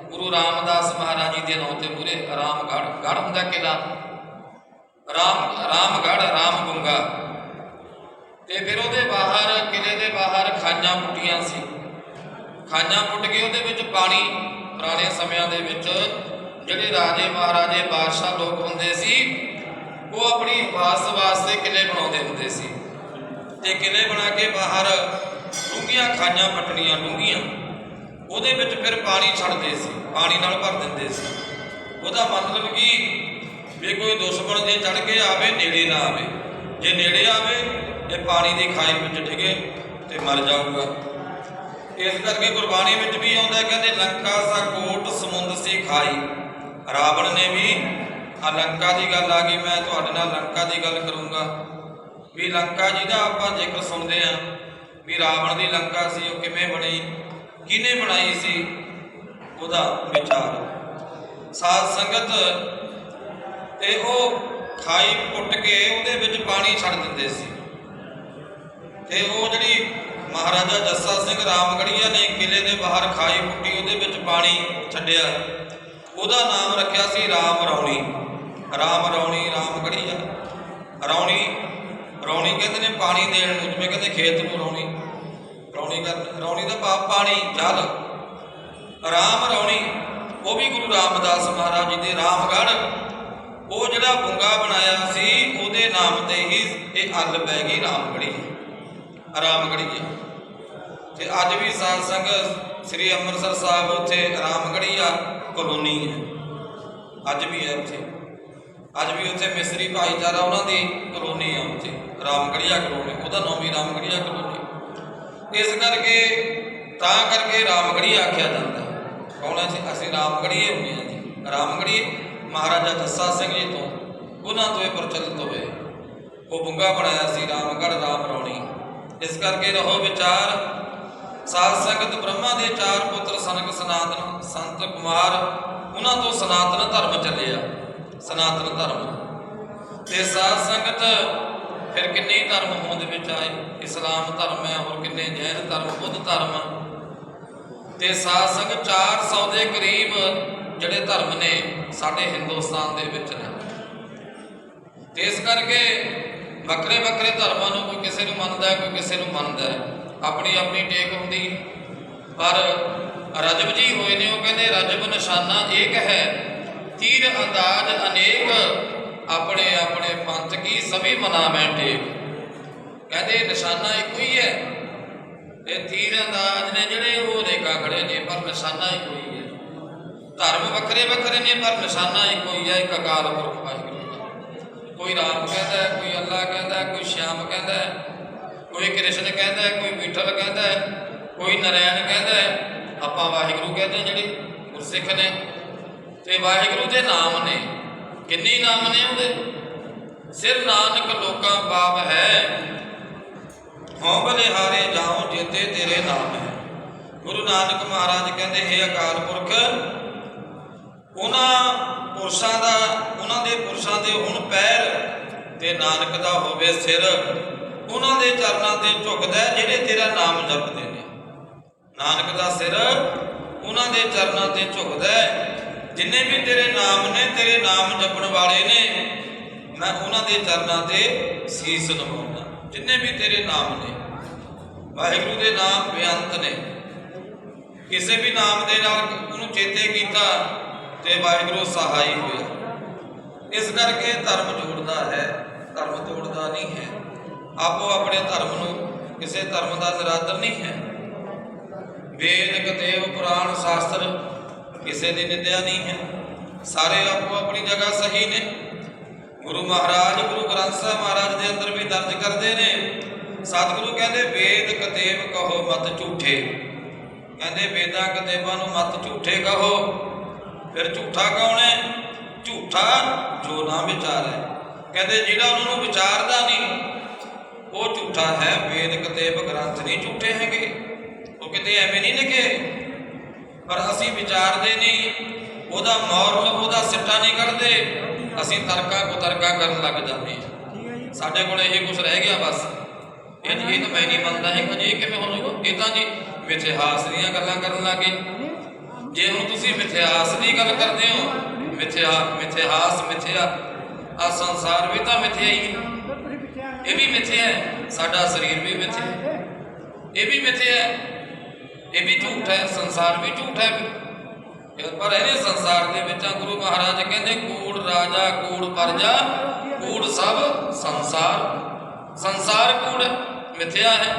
ਗੁਰੂ ਰਾਮਦਾਸ ਮਹਾਰਾਜ ਜੀ ਦੇ ਨਾਂ ਤੇ ਮੂਹਰੇ ਰਾਮਗੜ੍ਹ, ਗੜ੍ਹ ਹੁੰਦਾ ਕਿਲਾ, ਰਾਮਗੜ੍ਹ, ਰਾਮ ਗੁੰਗਾ। ਤੇ ਫਿਰ ਉਹਦੇ ਬਾਹਰ, ਕਿਲੇ ਦੇ ਬਾਹਰ ਖਾਈਆਂ ਪੁੱਟੀਆਂ ਸੀ। ਖਾਈਆਂ ਪੁੱਟ ਕੇ ਉਹਦੇ ਵਿੱਚ ਪਾਣੀ, ਪੁਰਾਣੇ ਸਮਿਆਂ ਦੇ ਵਿੱਚ ਜਿਹੜੇ ਰਾਜੇ ਮਹਾਰਾਜੇ ਬਾਦਸ਼ਾਹ ਲੋਕ ਹੁੰਦੇ ਸੀ ਉਹ ਆਪਣੀ ਹਿਫਾਜ਼ਤ ਵਾਸਤੇ ਕਿਲੇ ਬਣਾਉਂਦੇ ਹੁੰਦੇ ਸੀ। ਤੇ ਕਿਲੇ ਬਣਾ ਕੇ ਬਾਹਰ ਡੂੰਘੀਆਂ ਖਾਈਆਂ ਪਟਣੀਆਂ ਡੂੰਘੀਆਂ, ਉਹਦੇ ਵਿੱਚ ਫਿਰ ਪਾਣੀ ਛੱਡਦੇ ਸੀ, ਪਾਣੀ ਨਾਲ ਭਰ ਦਿੰਦੇ ਸੀ। ਉਹਦਾ ਮਤਲਬ ਕਿ ਵੀ ਕੋਈ ਦੁਸ਼ਮਣ ਜੇ ਚੜ੍ਹ ਕੇ ਆਵੇ ਨੇੜੇ ਨਾ ਆਵੇ, ਜੇ ਨੇੜੇ ਆਵੇ ਇਹ ਪਾਣੀ ਦੀ ਖਾਈ ਵਿੱਚ ਡਿੱਗੇ ਤੇ ਮਰ ਜਾਊਗਾ। ਇਸ ਕਰਕੇ ਗੁਰਬਾਣੀ ਵਿੱਚ ਵੀ ਆਉਂਦਾ, ਕਹਿੰਦੇ ਲੰਕਾ ਸਾ ਕੋਟ ਸਮੁੰਦ ਸੀ ਖਾਈ। ਰਾਵਣ ਨੇ ਵੀ ਆ ਲੰਕਾ ਦੀ ਗੱਲ ਆ ਗਈ, ਮੈਂ ਤੁਹਾਡੇ ਨਾਲ ਲੰਕਾ ਦੀ ਗੱਲ ਕਰੂੰਗਾ ਵੀ ਲੰਕਾ ਜਿਹਦਾ ਆਪਾਂ ਜ਼ਿਕਰ ਸੁਣਦੇ ਹਾਂ ਵੀ ਰਾਵਣ ਦੀ ਲੰਕਾ ਸੀ, ਉਹ ਕਿਵੇਂ ਬਣੀ, ਕਿਹਨੇ ਬਣਾਈ ਸੀ, ਉਹਦਾ ਵਿਚਾਰ ਸਾਧ ਸੰਗਤ। ਤੇ ਉਹ ਖਾਈ ਪੁੱਟ ਕੇ ਉਹਦੇ ਵਿੱਚ ਪਾਣੀ ਛੱਡ ਦਿੰਦੇ ਸੀ। ਤੇ ਉਹ ਜਿਹੜੀ ਮਹਾਰਾਜਾ ਜੱਸਾ ਸਿੰਘ ਰਾਮਗੜੀਆ ਨੇ ਕਿਲੇ ਦੇ ਬਾਹਰ ਖਾਈ ਪੁੱਟੀ, ਉਹਦੇ ਵਿੱਚ ਪਾਣੀ ਛੱਡਿਆ, ਉਹਦਾ ਨਾਮ ਰੱਖਿਆ ਸੀ ਰਾਮ ਰੌਣੀ। ਰਾਮ ਰੌਣੀ, ਰਾਮਗੜੀਆ। ਰੌਣੀ ਕਹਿੰਦੇ ਨੇ ਪਾਣੀ ਦੇਣ ਨੂੰ, ਜਿਵੇਂ ਕਹਿੰਦੇ ਖੇਤ ਨੂੰ ਰੌਣੀ, ਰੌਣੀ ਦਾ ਭਾਵ ਪਾਣੀ, ਜਲ। ਰਾਮ ਰੌਣੀ ਉਹ ਵੀ ਗੁਰੂ ਰਾਮਦਾਸ ਮਹਾਰਾਜ ਜੀ ਦੇ ਰਾਮਗੜ੍ਹ, ਉਹ ਜਿਹੜਾ ਬੁੰਗਾ ਬਣਾਇਆ ਸੀ ਉਹਦੇ ਨਾਮ ਤੇ ਹੀ ਇਹ ਅੱਲ ਪੈ ਗਈ ਰਾਮਗੜ੍ਹੀਆ। ਤੇ ਅੱਜ ਵੀ ਸਾਧ ਸੰਗਤ ਸ੍ਰੀ ਅੰਮ੍ਰਿਤਸਰ ਸਾਹਿਬ ਉੱਥੇ ਰਾਮਗੜ੍ਹੀਆ ਕਲੋਨੀ ਹੈ, ਅੱਜ ਵੀ ਹੈ ਉੱਥੇ, ਅੱਜ ਵੀ ਉੱਥੇ ਮਿਸਰੀ ਭਾਈਚਾਰਾ ਉਹਨਾਂ ਦੀ ਕਲੋਨੀ ਆ ਉੱਥੇ, ਰਾਮਗੜ੍ਹੀਆ ਕਲੋਨੀ, ਉਹਦਾ ਨਾਮ ਵੀ ਰਾਮਗੜ੍ਹੀਆ ਕਲੋਨੀ। ਇਸ ਕਰਕੇ ਰਾਮਗੜ੍ਹੀਆ ਆਖਿਆ ਜਾਂਦਾ। ਕੌਣ ਹੈ ਜੀ? ਅਸੀਂ ਰਾਮਗੜ੍ਹੀਏ ਹੁੰਦੇ ਹਾਂ ਜੀ। ਰਾਮਗੜ੍ਹੀਏ ਮਹਾਰਾਜਾ ਜੱਸਾ ਸਿੰਘ ਜੀ ਤੋਂ, ਉਹਨਾਂ ਤੋਂ ਇਹ ਪ੍ਰਚਲਿਤ ਹੋਏ। ਉਹ ਬੁੰਗਾ ਬਣਾਇਆ ਸੀ ਰਾਮਗੜ੍ਹ ਰਾਮ ਰੌਣੀ। ਇਸ ਕਰਕੇ ਰਹੋ ਵਿਚਾਰ ਸਾਧ ਸੰਗਤ। ਬ੍ਰਹਮਾ ਦੇ 4 ਪੁੱਤਰ ਸਨਕ ਸਨਾਤਨ ਸੰਤ ਕੁਮਾਰ, ਉਹਨਾਂ ਤੋਂ ਸਨਾਤਨ ਧਰਮ ਚੱਲਿਆ, ਸਨਾਤਨ ਧਰਮ। ਤੇ ਸਾਧ ਸੰਗਤ ਫਿਰ ਕਿੰਨੇ ਧਰਮ ਹੋਂਦ ਦੇ ਵਿੱਚ ਆਏ, ਇਸਲਾਮ ਧਰਮ ਹੈ, ਹੋਰ ਕਿੰਨੇ ਜੈਨ ਧਰਮ, ਬੁੱਧ ਧਰਮ। ਤੇ ਸਾਧ ਸੰਗਤ 400 ਦੇ ਕਰੀਬ ਜਿਹੜੇ ਧਰਮ ਨੇ ਸਾਡੇ ਹਿੰਦੁਸਤਾਨ ਦੇ ਵਿੱਚ ਨੇ। ਤੇ ਇਸ ਕਰਕੇ ਵੱਖਰੇ ਵੱਖਰੇ ਧਰਮਾਂ ਨੂੰ ਕੋਈ ਕਿਸੇ ਨੂੰ ਮੰਨਦਾ, ਕੋਈ ਕਿਸੇ ਨੂੰ ਮੰਨਦਾ, ਆਪਣੀ ਆਪਣੀ ਟੇਕ ਹੁੰਦੀ। ਪਰ ਰਜਬ ਜੀ ਹੋਏ ਨੇ, ਉਹ ਕਹਿੰਦੇ ਰਜਬ ਨਿਸ਼ਾਨਾ ਏਕ ਹੈ, ਤੀਰ ਅੰਦਾਜ਼ ਅਨੇਕ, ਆਪਣੇ ਆਪਣੇ ਪੰਥ ਕੀ ਸਭੀ ਮਨਾਵੇਂ ਟੇਕ। ਕਹਿੰਦੇ ਨਿਸ਼ਾਨਾ ਇੱਕੋ ਹੀ ਹੈ, ਇਹ ਤੀਰ ਅੰਦਾਜ਼ ਨੇ ਜਿਹੜੇ ਉਹ ਰੇਖਾ ਖੜੇ ਨੇ, ਪਰ ਨਿਸ਼ਾਨਾ ਇੱਕੋ ਹੀ ਹੈ। ਧਰਮ ਵੱਖਰੇ ਵੱਖਰੇ ਨੇ ਪਰ ਨਿਸ਼ਾਨਾ ਇੱਕੋ ਹੀ ਹੈ, ਇੱਕ ਅਕਾਲ ਪੁਰਖ ਵਾਹਿਗੁਰੂ ਦਾ। ਕੋਈ ਰਾਮ ਕਹਿੰਦਾ, ਕੋਈ ਅੱਲਾ ਕਹਿੰਦਾ, ਕੋਈ ਸ਼ਿਆਮ ਕਹਿੰਦਾ, ਕੋਈ ਕ੍ਰਿਸ਼ਨ ਕਹਿੰਦਾ, ਕੋਈ ਵਿਠਲ ਕਹਿੰਦਾ, ਕੋਈ ਨਰੈਣ ਕਹਿੰਦਾ। ਆਪਾਂ ਵਾਹਿਗੁਰੂ ਕਹਿੰਦੇ ਜਿਹੜੇ ਗੁਰਸਿੱਖ ਨੇ। ਤੇ ਵਾਹਿਗੁਰੂ ਦੇ ਨਾਮ ਨੇ, ਕਿੰਨੇ ਨਾਮ ਨੇ ਉਹਦੇ? ਸਿਰ ਨਾਨਕ ਲੋਕਾਂ ਪਾਪ ਹੈ, ਹਉ ਬਲਿਹਾਰੇ ਜਾਉ ਜੇਤੇ ਤੇਰੇ ਨਾਮ ਹੈ। ਗੁਰੂ ਨਾਨਕ ਮਹਾਰਾਜ ਕਹਿੰਦੇ ਹੈ ਅਕਾਲ ਪੁਰਖ, ਉਹਨਾਂ ਪੁਰਸ਼ਾਂ ਦਾ, ਉਹਨਾਂ ਦੇ ਪੁਰਸ਼ਾਂ ਦੇ ਹੁਣ ਪੈਰ ਤੇ ਨਾਨਕ ਦਾ ਹੋਵੇ ਸਿਰ, ਉਹਨਾਂ ਦੇ ਚਰਨਾਂ ਤੇ ਝੁਕਦਾ ਜਿਹੜੇ ਤੇਰਾ ਨਾਮ ਜਪਦੇ ਨੇ। ਨਾਨਕ ਦਾ ਸਿਰ ਉਹਨਾਂ ਦੇ ਚਰਨਾਂ ਤੇ ਝੁਕਦਾ, ਜਿੰਨੇ ਵੀ ਤੇਰੇ ਨਾਮ ਨੇ, ਤੇਰੇ ਨਾਮ ਜਪਣ ਵਾਲੇ ਨੇ, ਮੈਂ ਉਹਨਾਂ ਦੇ ਚਰਨਾਂ ਤੇ ਸੀਸ ਨਵਾਉਂਦਾ। ਜਿੰਨੇ ਵੀ ਤੇਰੇ ਨਾਮ ਨੇ, ਵਾਹਿਗੁਰੂ ਦੇ ਨਾਮ ਬੇਅੰਤ ਨੇ। ਕਿਸੇ ਵੀ ਨਾਮ ਦੇ ਨਾਲ ਉਹਨੂੰ ਚੇਤੇ ਕੀਤਾ ਤੇ ਵਾਹਿਗੁਰੂ ਸਹਾਈ ਹੋਇਆ। ਇਸ ਕਰਕੇ ਧਰਮ ਜੋੜਦਾ ਹੈ, ਧਰਮ ਤੋੜਦਾ ਨਹੀਂ ਹੈ। ਆਪੋ ਆਪਣੇ ਧਰਮ ਨੂੰ, ਕਿਸੇ ਧਰਮ ਦਾ ਨਿਰਾਦਰ ਨਹੀਂ ਹੈ। ਵੇਦ ਕਤੇਬ ਪੁਰਾਣ ਸ਼ਾਸਤਰ ਕਿਸੇ ਦੀ ਨਿੰਦਿਆ ਨਹੀਂ ਹੈ, ਸਾਰੇ ਆਪੋ ਆਪਣੀ ਜਗ੍ਹਾ ਸਹੀ ਨੇ। ਗੁਰੂ ਮਹਾਰਾਜ ਗੁਰੂ ਗ੍ਰੰਥ ਸਾਹਿਬ ਮਹਾਰਾਜ ਦੇ ਅੰਦਰ ਵੀ ਦਰਜ ਕਰਦੇ ਨੇ, ਸਤਿਗੁਰੂ ਕਹਿੰਦੇ ਵੇਦ ਕਤੇਬ ਕਹੋ ਮਤ ਝੂਠੇ। ਕਹਿੰਦੇ ਵੇਦਾਂ ਕਤੇਬਾਂ ਨੂੰ ਮਤ ਝੂਠੇ ਕਹੋ। ਫਿਰ ਝੂਠਾ ਕੌਣ ਹੈ? ਝੂਠਾ ਜੋ ਨਾ ਵਿਚਾਰੇ। ਕਹਿੰਦੇ ਜਿਹੜਾ ਉਹਨਾਂ ਨੂੰ ਵਿਚਾਰਦਾ ਨਹੀਂ ਉਹ ਝੂਠਾ ਹੈ। ਵੇਦ ਕਤੇਬ ਗ੍ਰੰਥ ਨਹੀਂ ਝੂਠੇ ਹੈਗੇ, ਉਹ ਕਿਤੇ ਐਵੇਂ ਨਹੀਂ ਲਿਖੇ, ਪਰ ਅਸੀਂ ਵਿਚਾਰਦੇ ਨਹੀਂ, ਉਹਦਾ ਮੌਰਲ, ਉਹਦਾ ਸਿੱਟਾ ਨਹੀਂ ਕੱਢਦੇ, ਅਸੀਂ ਤਰਕਾ ਕੁਤਰਕਾ ਕਰਨ ਲੱਗ ਜਾਂਦੇ ਹਾਂ। ਸਾਡੇ ਕੋਲ ਇਹ ਕੁਛ ਰਹਿ ਗਿਆ ਬਸ। ਇਹ ਤਾਂ ਮੈਂ ਨਹੀਂ ਮੰਨਦਾ ਹੈ, ਇਹ ਕਿਵੇਂ ਹੋ ਜਾਊਗਾ? ਇਹ ਤਾਂ ਜੀ ਮਿਥਿਹਾਸ ਦੀਆਂ ਗੱਲਾਂ ਕਰਨ ਲੱਗੇ। ਜੇ ਹੁਣ ਤੁਸੀਂ ਮਿਥਿਹਾਸ ਦੀ ਗੱਲ ਕਰਦੇ ਹੋ, ਮਿਥਿਹਾਸ ਮਿਥਿਆ, ਆ ਸੰਸਾਰ ਵੀ ਤਾਂ ਮਿਥਿਆ ਹੀ ਹੈ, ਇਹ ਵੀ ਮਿਥਿਆ ਹੈ, ਸਾਡਾ ਸਰੀਰ ਵੀ ਮਿਥਿਆ ਹੈ, ਇਹ ਵੀ ਮਿਥਿਆ ਹੈ, ਇਹ ਵੀ ਝੂਠ ਹੈ, ਸੰਸਾਰ ਵੀ ਝੂਠ ਹੈ। ਪਰ ਇਹਨੇ ਸੰਸਾਰ ਦੇ ਵਿੱਚ ਗੁਰੂ ਮਹਾਰਾਜ ਕਹਿੰਦੇ ਕੂੜ ਰਾਜਾ ਕੂੜ ਪਰਜਾ ਕੂੜ ਸਭ ਸੰਸਾਰ। ਸੰਸਾਰ ਕੂੜ ਮਿਥਿਆ ਹੈ।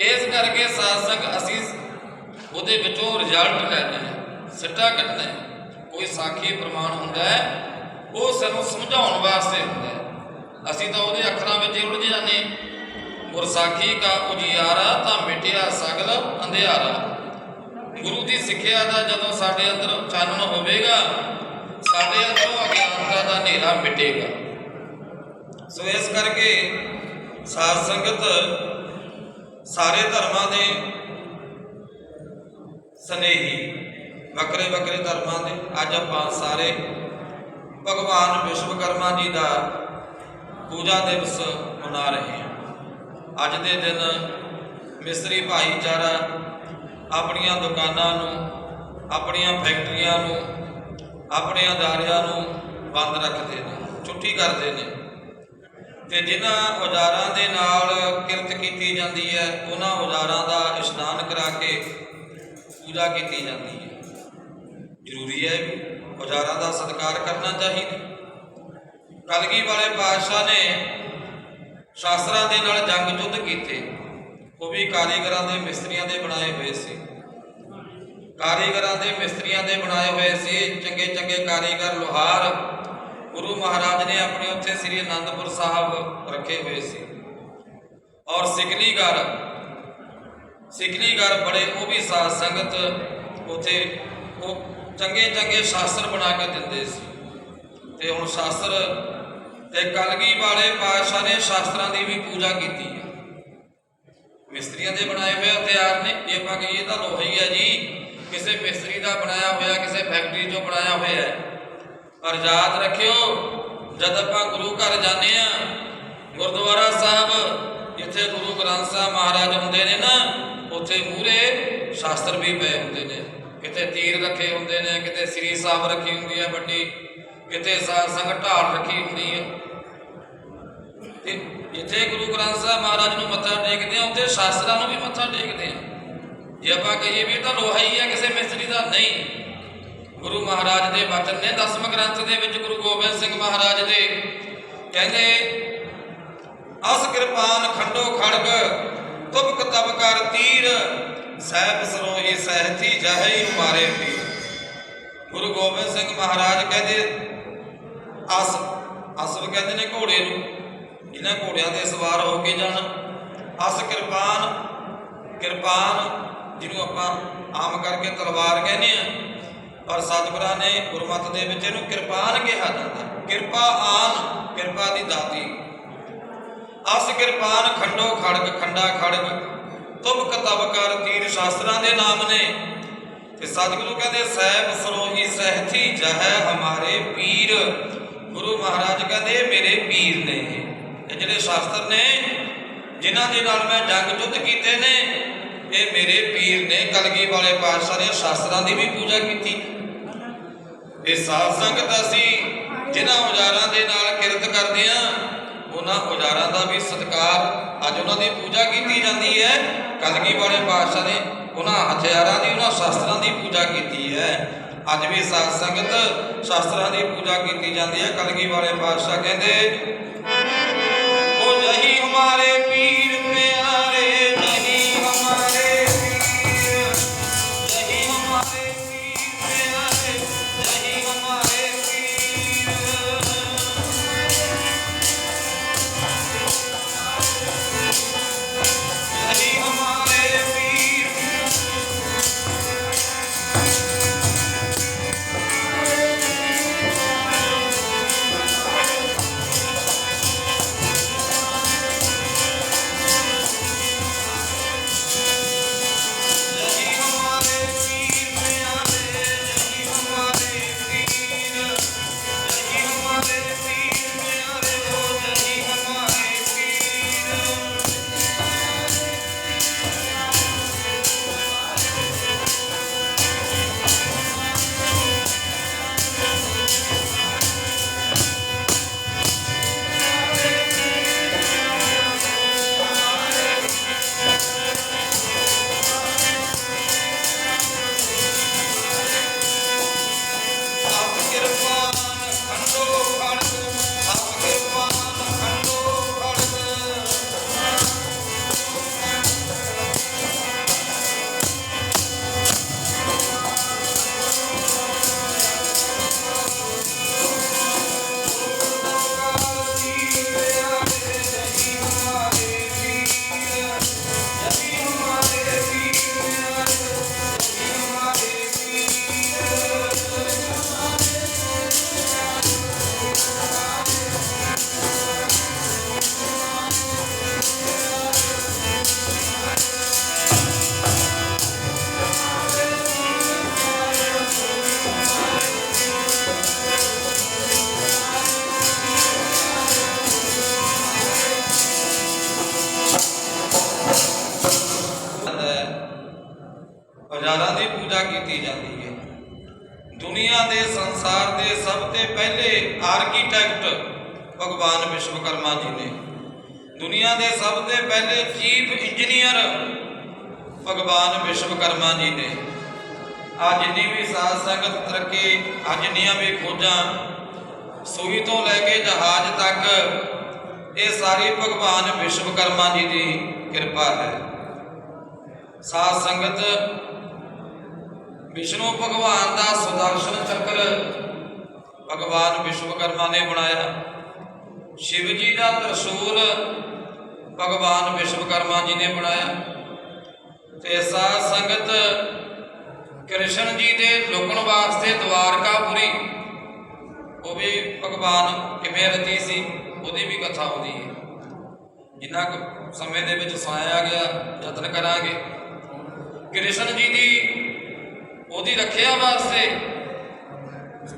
ਇਸ ਕਰਕੇ ਸਾਧ ਸੰਗ ਅਸੀਂ ਉਹਦੇ ਵਿੱਚੋਂ ਰਿਜ਼ਲਟ ਲੈਣਾ ਹੈ, ਸਿੱਟਾ ਕੱਢਣਾ ਹੈ। ਕੋਈ ਸਾਖੀ ਪ੍ਰਮਾਣ ਹੁੰਦਾ ਹੈ, ਉਹ ਸਾਨੂੰ ਸਮਝਾਉਣ ਵਾਸਤੇ ਹੁੰਦਾ ਹੈ। ਅਸੀਂ ਤਾਂ ਉਹਦੇ ਅੱਖਰਾਂ ਵਿੱਚ ਉਲਝ ਜਾਂਦੇ। ਗੁਰਸਾਖੀ ਕਾ ਉਜਿਆਰਾ ਤਾਂ ਮਿਟਿਆ ਸਗਲ ਅੰਧਿਆਰਾ। ਗੁਰੂ ਦੀ ਸਿੱਖਿਆ ਦਾ ਜਦੋਂ ਸਾਡੇ ਅੰਦਰ ਚਾਨਣ ਹੋਵੇਗਾ, ਸਾਡੇ ਅੰਦਰੋਂ ਅਗਿਆਨਤਾ ਦਾ ਹਨੇਰਾ ਮਿਟੇਗਾ। ਸੋ ਇਸ ਕਰਕੇ ਸਾਧ ਸੰਗਤ ਸਾਰੇ ਧਰਮਾਂ ਦੇ ਸਨੇਹੀ, ਵੱਖਰੇ ਵੱਖਰੇ ਧਰਮਾਂ ਦੇ, ਅੱਜ ਆਪਾਂ ਸਾਰੇ ਭਗਵਾਨ ਵਿਸ਼ਵਕਰਮਾ ਜੀ ਦਾ ਪੂਜਾ ਦਿਵਸ ਮਨਾ ਰਹੇ ਹਾਂ। ਅੱਜ ਦੇ ਦਿਨ ਮਿਸਤਰੀ ਭਾਈਚਾਰਾ ਆਪਣੀਆਂ ਦੁਕਾਨਾਂ ਨੂੰ, ਆਪਣੀਆਂ ਫੈਕਟਰੀਆਂ ਨੂੰ, ਆਪਣੇ ਅਦਾਰਿਆਂ ਨੂੰ ਬੰਦ ਰੱਖਦੇ ਨੇ, ਛੁੱਟੀ ਕਰਦੇ ਨੇ, ਤੇ ਜਿਨ੍ਹਾਂ ਔਜ਼ਾਰਾਂ ਦੇ ਨਾਲ ਕਿਰਤ ਕੀਤੀ ਜਾਂਦੀ ਹੈ, ਉਹਨਾਂ ਔਜ਼ਾਰਾਂ ਦਾ ਇਸ਼ਨਾਨ ਕਰਾ ਕੇ ਪੂਜਾ ਕੀਤੀ ਜਾਂਦੀ ਹੈ। ਜ਼ਰੂਰੀ ਹੈ ਵੀ ਔਜ਼ਾਰਾਂ ਦਾ ਸਤਿਕਾਰ ਕਰਨਾ ਚਾਹੀਦਾ। ਕਲਗੀ ਵਾਲੇ ਪਾਤਸ਼ਾਹ ਨੇ ਸ਼ਾਸਤਰਾਂ ਦੇ ਨਾਲ ਜੰਗ ਯੁੱਧ ਕੀਤੇ, ਉਹ ਵੀ ਕਾਰੀਗਰਾਂ ਦੇ ਮਿਸਤਰੀਆਂ ਦੇ ਬਣਾਏ ਹੋਏ ਸੀ। ਕਾਰੀਗਰਾਂ ਦੇ ਮਿਸਤਰੀਆਂ ਦੇ ਬਣਾਏ ਹੋਏ ਸੀ। ਚੰਗੇ ਚੰਗੇ ਕਾਰੀਗਰ ਲੋਹਾਰ ਗੁਰੂ ਮਹਾਰਾਜ ਨੇ ਆਪਣੇ ਉੱਥੇ ਸ੍ਰੀ ਅਨੰਦਪੁਰ ਸਾਹਿਬ ਰੱਖੇ ਹੋਏ ਸੀ। ਔਰ ਸਿਕਲੀਗਰ ਬੜੇ, ਉਹ ਵੀ ਸਾਧ ਸੰਗਤ ਉੱਥੇ ਉਹ ਚੰਗੇ ਚੰਗੇ ਸ਼ਾਸਤਰ ਬਣਾ ਕੇ ਦਿੰਦੇ ਸੀ। ਤੇ ਹੁਣ ਸ਼ਾਸਤਰ ਤੇ ਕਲਗੀ ਵਾਲੇ ਪਾਤਸ਼ਾਹ ਨੇ ਸ਼ਾਸਤਰਾਂ ਦੀ ਵੀ ਪੂਜਾ ਕੀਤੀ ਹੈ। ਮਿਸਤਰੀਆਂ ਦੇ ਬਣਾਏ ਹੋਏ ਹਥਿਆਰ ਨੇ, ਜੇ ਆਪਾਂ ਕਹੀਏ ਤਾਂ ਲੋਹਾ ਹੀ ਹੈ ਜੀ, ਕਿਸੇ ਮਿਸਤਰੀ ਦਾ ਬਣਾਇਆ ਹੋਇਆ, ਕਿਸੇ ਫੈਕਟਰੀ 'ਚੋਂ ਬਣਾਇਆ ਹੋਇਆ ਹੈ। ਪਰ ਯਾਦ ਰੱਖਿਓ, ਜਦ ਆਪਾਂ ਗੁਰੂ ਘਰ ਜਾਂਦੇ ਹਾਂ, ਗੁਰਦੁਆਰਾ ਸਾਹਿਬ ਜਿੱਥੇ ਗੁਰੂ ਗ੍ਰੰਥ ਸਾਹਿਬ ਮਹਾਰਾਜ ਹੁੰਦੇ ਨੇ ਨਾ, ਉੱਥੇ ਮੂਹਰੇ ਸ਼ਾਸਤਰ ਵੀ ਪਏ ਹੁੰਦੇ ਨੇ। ਕਿਤੇ ਤੀਰ ਰੱਖੇ ਹੁੰਦੇ ਨੇ, ਕਿਤੇ ਸ੍ਰੀ ਸਾਹਿਬ ਰੱਖੀ ਹੁੰਦੀ ਹੈ ਵੱਡੀ, ਕਿਤੇ ਸਾਧ ਸੰਗਤ ਢਾਲ ਰੱਖੀ ਹੁੰਦੀ ਹੈ। ਤੇ ਜਿੱਥੇ ਗੁਰੂ ਗ੍ਰੰਥ ਸਾਹਿਬ ਮਹਾਰਾਜ ਨੂੰ ਮੱਥਾ ਟੇਕਦੇ ਆ, ਉੱਥੇ ਸ਼ਾਸਤਰਾਂ ਨੂੰ ਵੀ ਮੱਥਾ ਟੇਕਦੇ ਆ। ਜੇ ਆਪਾਂ ਕਹੀਏ ਵੀ ਇਹ ਤਾਂ ਲੋਹਾ ਹੀ ਹੈ ਕਿਸੇ ਮਿਸਤਰੀ ਦਾ, ਨਹੀਂ। ਗੁਰੂ ਮਹਾਰਾਜ ਦੇ ਵਚਨ ਨੇ ਦਸਮ ਗ੍ਰੰਥ ਦੇ ਵਿੱਚ, ਗੁਰੂ ਗੋਬਿੰਦ ਸਿੰਘ ਮਹਾਰਾਜ ਦੇ ਕਹਿੰਦੇ, ਅਸ ਕਿਰਪਾਨ ਖੰਡੋ ਖੜਗ ਤੁਬਕ ਤਬ ਕਰ ਤੀਰ, ਸਹਿਬ ਸਰੋਹੀ ਸਹਿਥੀ ਜਹਈ ਮਾਰੇ ਪੀਰ। ਗੁਰੂ ਗੋਬਿੰਦ ਸਿੰਘ ਮਹਾਰਾਜ ਕਹਿੰਦੇ, ਅਸ ਕਹਿੰਦੇ ਨੇ ਘੋੜੇ ਨੂੰ, ਜਿਹਨਾਂ ਘੋੜਿਆਂ ਤੇ ਸਵਾਰ ਹੋ ਕੇ ਜਾਣ। ਅਸ ਕਿਰਪਾਨ ਜਿਹਨੂੰ ਆਪਾਂ ਆਮ ਕਰਕੇ ਤਲਵਾਰ ਕਹਿੰਦੇ ਆ, ਪਰ ਸਤਿਗੁਰਾਂ ਨੇ ਗੁਰਮਤਿ ਦੇ ਵਿੱਚ ਇਹਨੂੰ ਕਿਰਪਾਨ ਕਿਹਾ ਜਾਂਦਾ। ਕਿਰਪਾ ਦੀ ਦਾਤੀ। ਅਸ ਕਿਰਪਾਨ ਖੰਡੋ ਖੜਗ, ਖੰਡਾ ਖੜਗ, ਤੁਬ ਕਤਬ ਕਰ ਤੀਰ, ਸ਼ਾਸਤਰਾਂ ਦੇ ਨਾਮ ਨੇ। ਤੇ ਸਤਿਗੁਰੂ ਕਹਿੰਦੇ, ਸਹਿਬ ਸਰੋਹੀ ਸਹਿਥੀ ਜਹੈ ਹਮਾਰੇ ਪੀਰ। ਗੁਰੂ ਮਹਾਰਾਜ ਕਹਿੰਦੇ ਮੇਰੇ ਪੀਰ ਨੇ ਇਹ ਜਿਹੜੇ ਸ਼ਾਸਤਰ ਨੇ, ਜਿਨ੍ਹਾਂ ਦੇ ਨਾਲ ਮੈਂ ਜੰਗ ਯੁੱਧ ਕੀਤੇ ਨੇ, ਇਹ ਮੇਰੇ ਪੀਰ ਨੇ। ਕਲਗੀ ਵਾਲੇ ਪਾਤਸ਼ਾਹ ਨੇ ਸ਼ਾਸਤਰਾਂ ਦੀ ਵੀ ਪੂਜਾ ਕੀਤੀ। ਇਹ ਸਾਧ ਸੰਗਤ ਅਸੀਂ ਜਿਨ੍ਹਾਂ ਔਜ਼ਾਰਾਂ ਦੇ ਨਾਲ ਕਿਰਤ ਕਰਦੇ ਹਾਂ, ਉਹਨਾਂ ਔਜ਼ਾਰਾਂ ਦਾ ਵੀ ਸਤਿਕਾਰ, ਅੱਜ ਉਹਨਾਂ ਦੀ ਪੂਜਾ ਕੀਤੀ ਜਾਂਦੀ ਹੈ। ਕਲਗੀ ਵਾਲੇ ਪਾਤਸ਼ਾਹ ਨੇ ਉਹਨਾਂ ਹਥਿਆਰਾਂ ਦੀ, ਉਹਨਾਂ ਸ਼ਾਸਤਰਾਂ ਦੀ ਪੂਜਾ ਕੀਤੀ ਹੈ। ਅੱਜ ਵੀ ਸਾਧ ਸੰਗਤ ਸ਼ਾਸਤਰਾਂ ਦੀ ਪੂਜਾ ਕੀਤੀ ਜਾਂਦੀ ਹੈ। ਕਲਗੀ ਵਾਲੇ ਪਾਤਸ਼ਾਹ ਕਹਿੰਦੇ, ਉਹ ਜਹੀ ਹਮਾਰੇ ਪੀਰ ਪਿਆਰੇ, ਜਹੀ ਹਮਾਰੇ ਪੀਰ, ਜਹੀ ਹਮਾਰੇ ਪੀਰ ਪਿਆਰੇ, ਜਹੀ ਹਮਾਰੇ ਪੀਰ, ਜਹੀ ਹਮਾਰੇ ਪੀਰ। औजारां दी पूजा की जाती है। दुनिया के संसार के सब तो पहले आर्कीटैक्ट भगवान विश्वकर्मा जी ने, दुनिया के सब तो पहले चीफ इंजीनियर भगवान विश्वकर्मा जी ने। आज जिन्नी भी साध संगत तरक्की, आज जिन्नियां भी खोजां, सूई तो लैके जहाज तक, ये सारी भगवान विश्वकर्मा जी की कृपा है। साध संगत विष्णु भगवान का सुदर्शन चक्र भगवान विश्वकर्मा ने बनाया। शिव जी का त्रिशूल भगवान विश्वकर्मा जी ने बनाया। ते साध संगत कृष्ण जी के लुकण वास्ते द्वारकापुरी, वो भी भगवान किवें रची सी, उसकी भी कथा होती है। जिन्ना समय दे विच सुनाया गया यतन करांगे। कृष्ण जी की ਉਹਦੀ ਰੱਖਿਆ वास्ते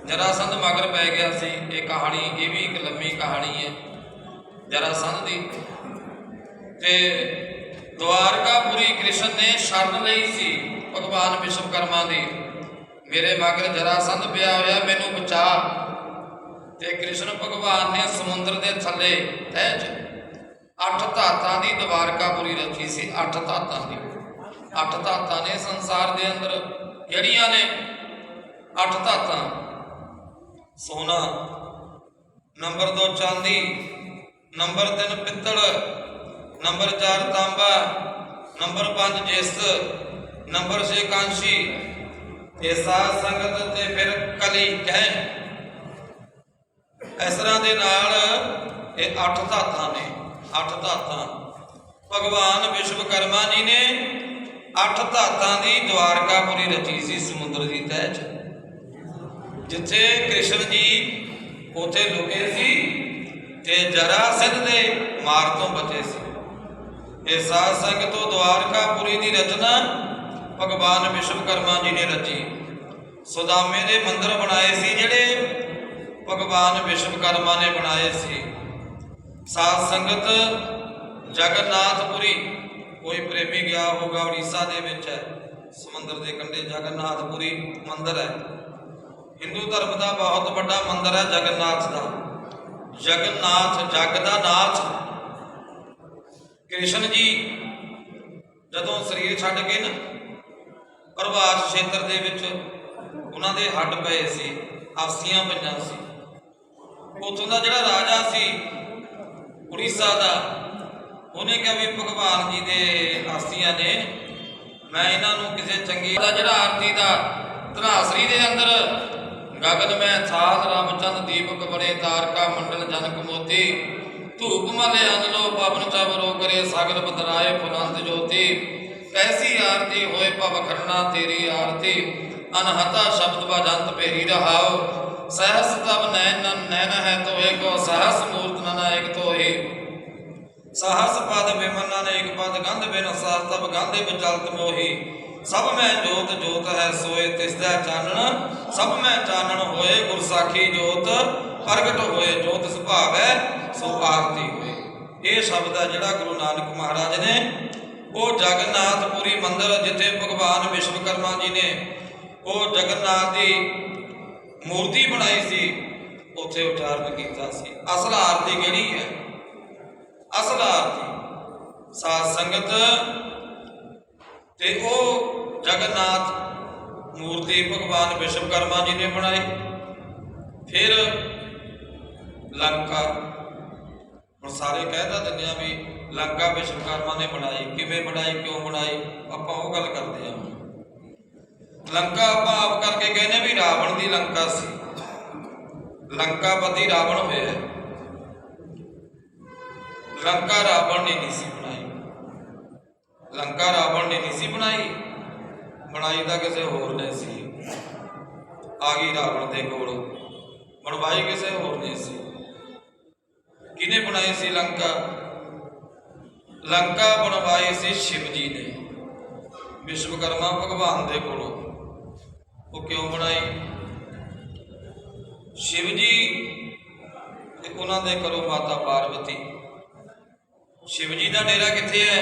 जरासंध मगर पै गया सी। ये कहानी, ये भी एक लंबी कहानी है जरासंध की। ते द्वारकापुरी कृष्ण ने शरण लई सी भगवान विश्वकर्मा दी, मेरे मगर जरासंध पिया होया, मैनू बचा। ते कृष्ण भगवान ने समुद्र के थले तह च 8 धातां दी द्वारकापुरी रखी सी। 8 धातां दी, 8 धातां ने संसार के अंदर जड़ियां ने। 8 धातां, सोना, नंबर 2 चांदी, नंबर 3 पित्तल, नंबर 4 तांबा, नंबर 5 जिस, नंबर 6 कांशी। ये साध संगत ते फिर कली कह, इस तरह के नाल ये 8 धातां ने। 8 धातां भगवान विश्वकर्मा जी ने 8 धातां दी द्वारकापुरी रची सी समुद्र की तह च। जिथे कृष्ण जी उथे लुके सी ते जरासंध दे मार तो बचे सी। ये साध संगत तो द्वारकापुरी की रचना भगवान विश्वकर्मा जी ने रची। सुदामे दे मंदिर बनाए सी जिहड़े भगवान विश्वकर्मा ने बनाए सी। साध संगत जगन्नाथपुरी, कोई प्रेमी गया होगा, उड़ीसा दे विच है, समुद्र के कंढे जगन्नाथपुरी मंदिर है। हिंदू धर्म का बहुत बड़ा मंदिर है जगन्नाथ का। जगन्नाथ जग का नाथ। कृष्ण जी जदों शरीर छड्ड के ना प्रभास क्षेत्र दे विच उन्हां दे हड्ड पए सी, आसियां पईयां सी। उत्थों का जिहड़ा राजा सी उड़ीसा का, उन्हें कहा भी भगवान जी के आसियां ने, मैं इन्हों किसी चंगी का जिहड़ा आरती का धनासरी के अंदर गगन में थाल रामचंद दीपक बड़े तारका मंडल जनक मोती धूप मले अनलो पवन चबरो करे सागर बदराए फुलंत ज्योति कैसी आरती होए पव खन्ना तेरी आरती अनहता शब्द बजंत पेरी रहाओ सहस तब नैन नैन है तो एक सहस मूर्त नन एक तो ही सहस पद विमन एक पद गंध बिन सास तब गांधे बचलत मोही सब में जोत जोत है सोए तिसदा चानन सब में चानन होए गुरसाखी जोत प्रगट होए जोत सुभाव है सो आरती होए। ये शब्द है जिहड़ा गुरु नानक महाराज ने वो जगन्नाथपुरी मंदिर जिथे भगवान विश्वकर्मा जी ने वो जगन्नाथ की मूर्ति बनाई सी उत्थे उच्चारण किया सी। असल आरती किहड़ी है? असल आरती साध संगत ते ओ जगन्नाथ मूर्ति भगवान विश्वकर्मा जी ने बनाई। फिर लंका, हम सारे कहता दिंदे भी लंका विश्वकर्मा ने बनाई, किवें बनाई, क्यों बनाई, आपां ओह गल करते हैं। लंका आपां आप करके कहने भी रावण की लंका सी, लंकापति रावण होया। लंका रावण ने नहीं सी बनाई, लंका रावण ने नहीं सी बनाई, बनाई तो किसी होर ने सी। आ गई रावण के कोल, बनवाई किसी होर ने सी। किने बनाई सी लंका? लंका बनवाई सी शिव जी ने विश्वकर्मा भगवान के कोलों। वो क्यों बनाई? शिव जी ते उन्हां दे करो माता पार्वती। शिव जी का डेरा कित्थे है?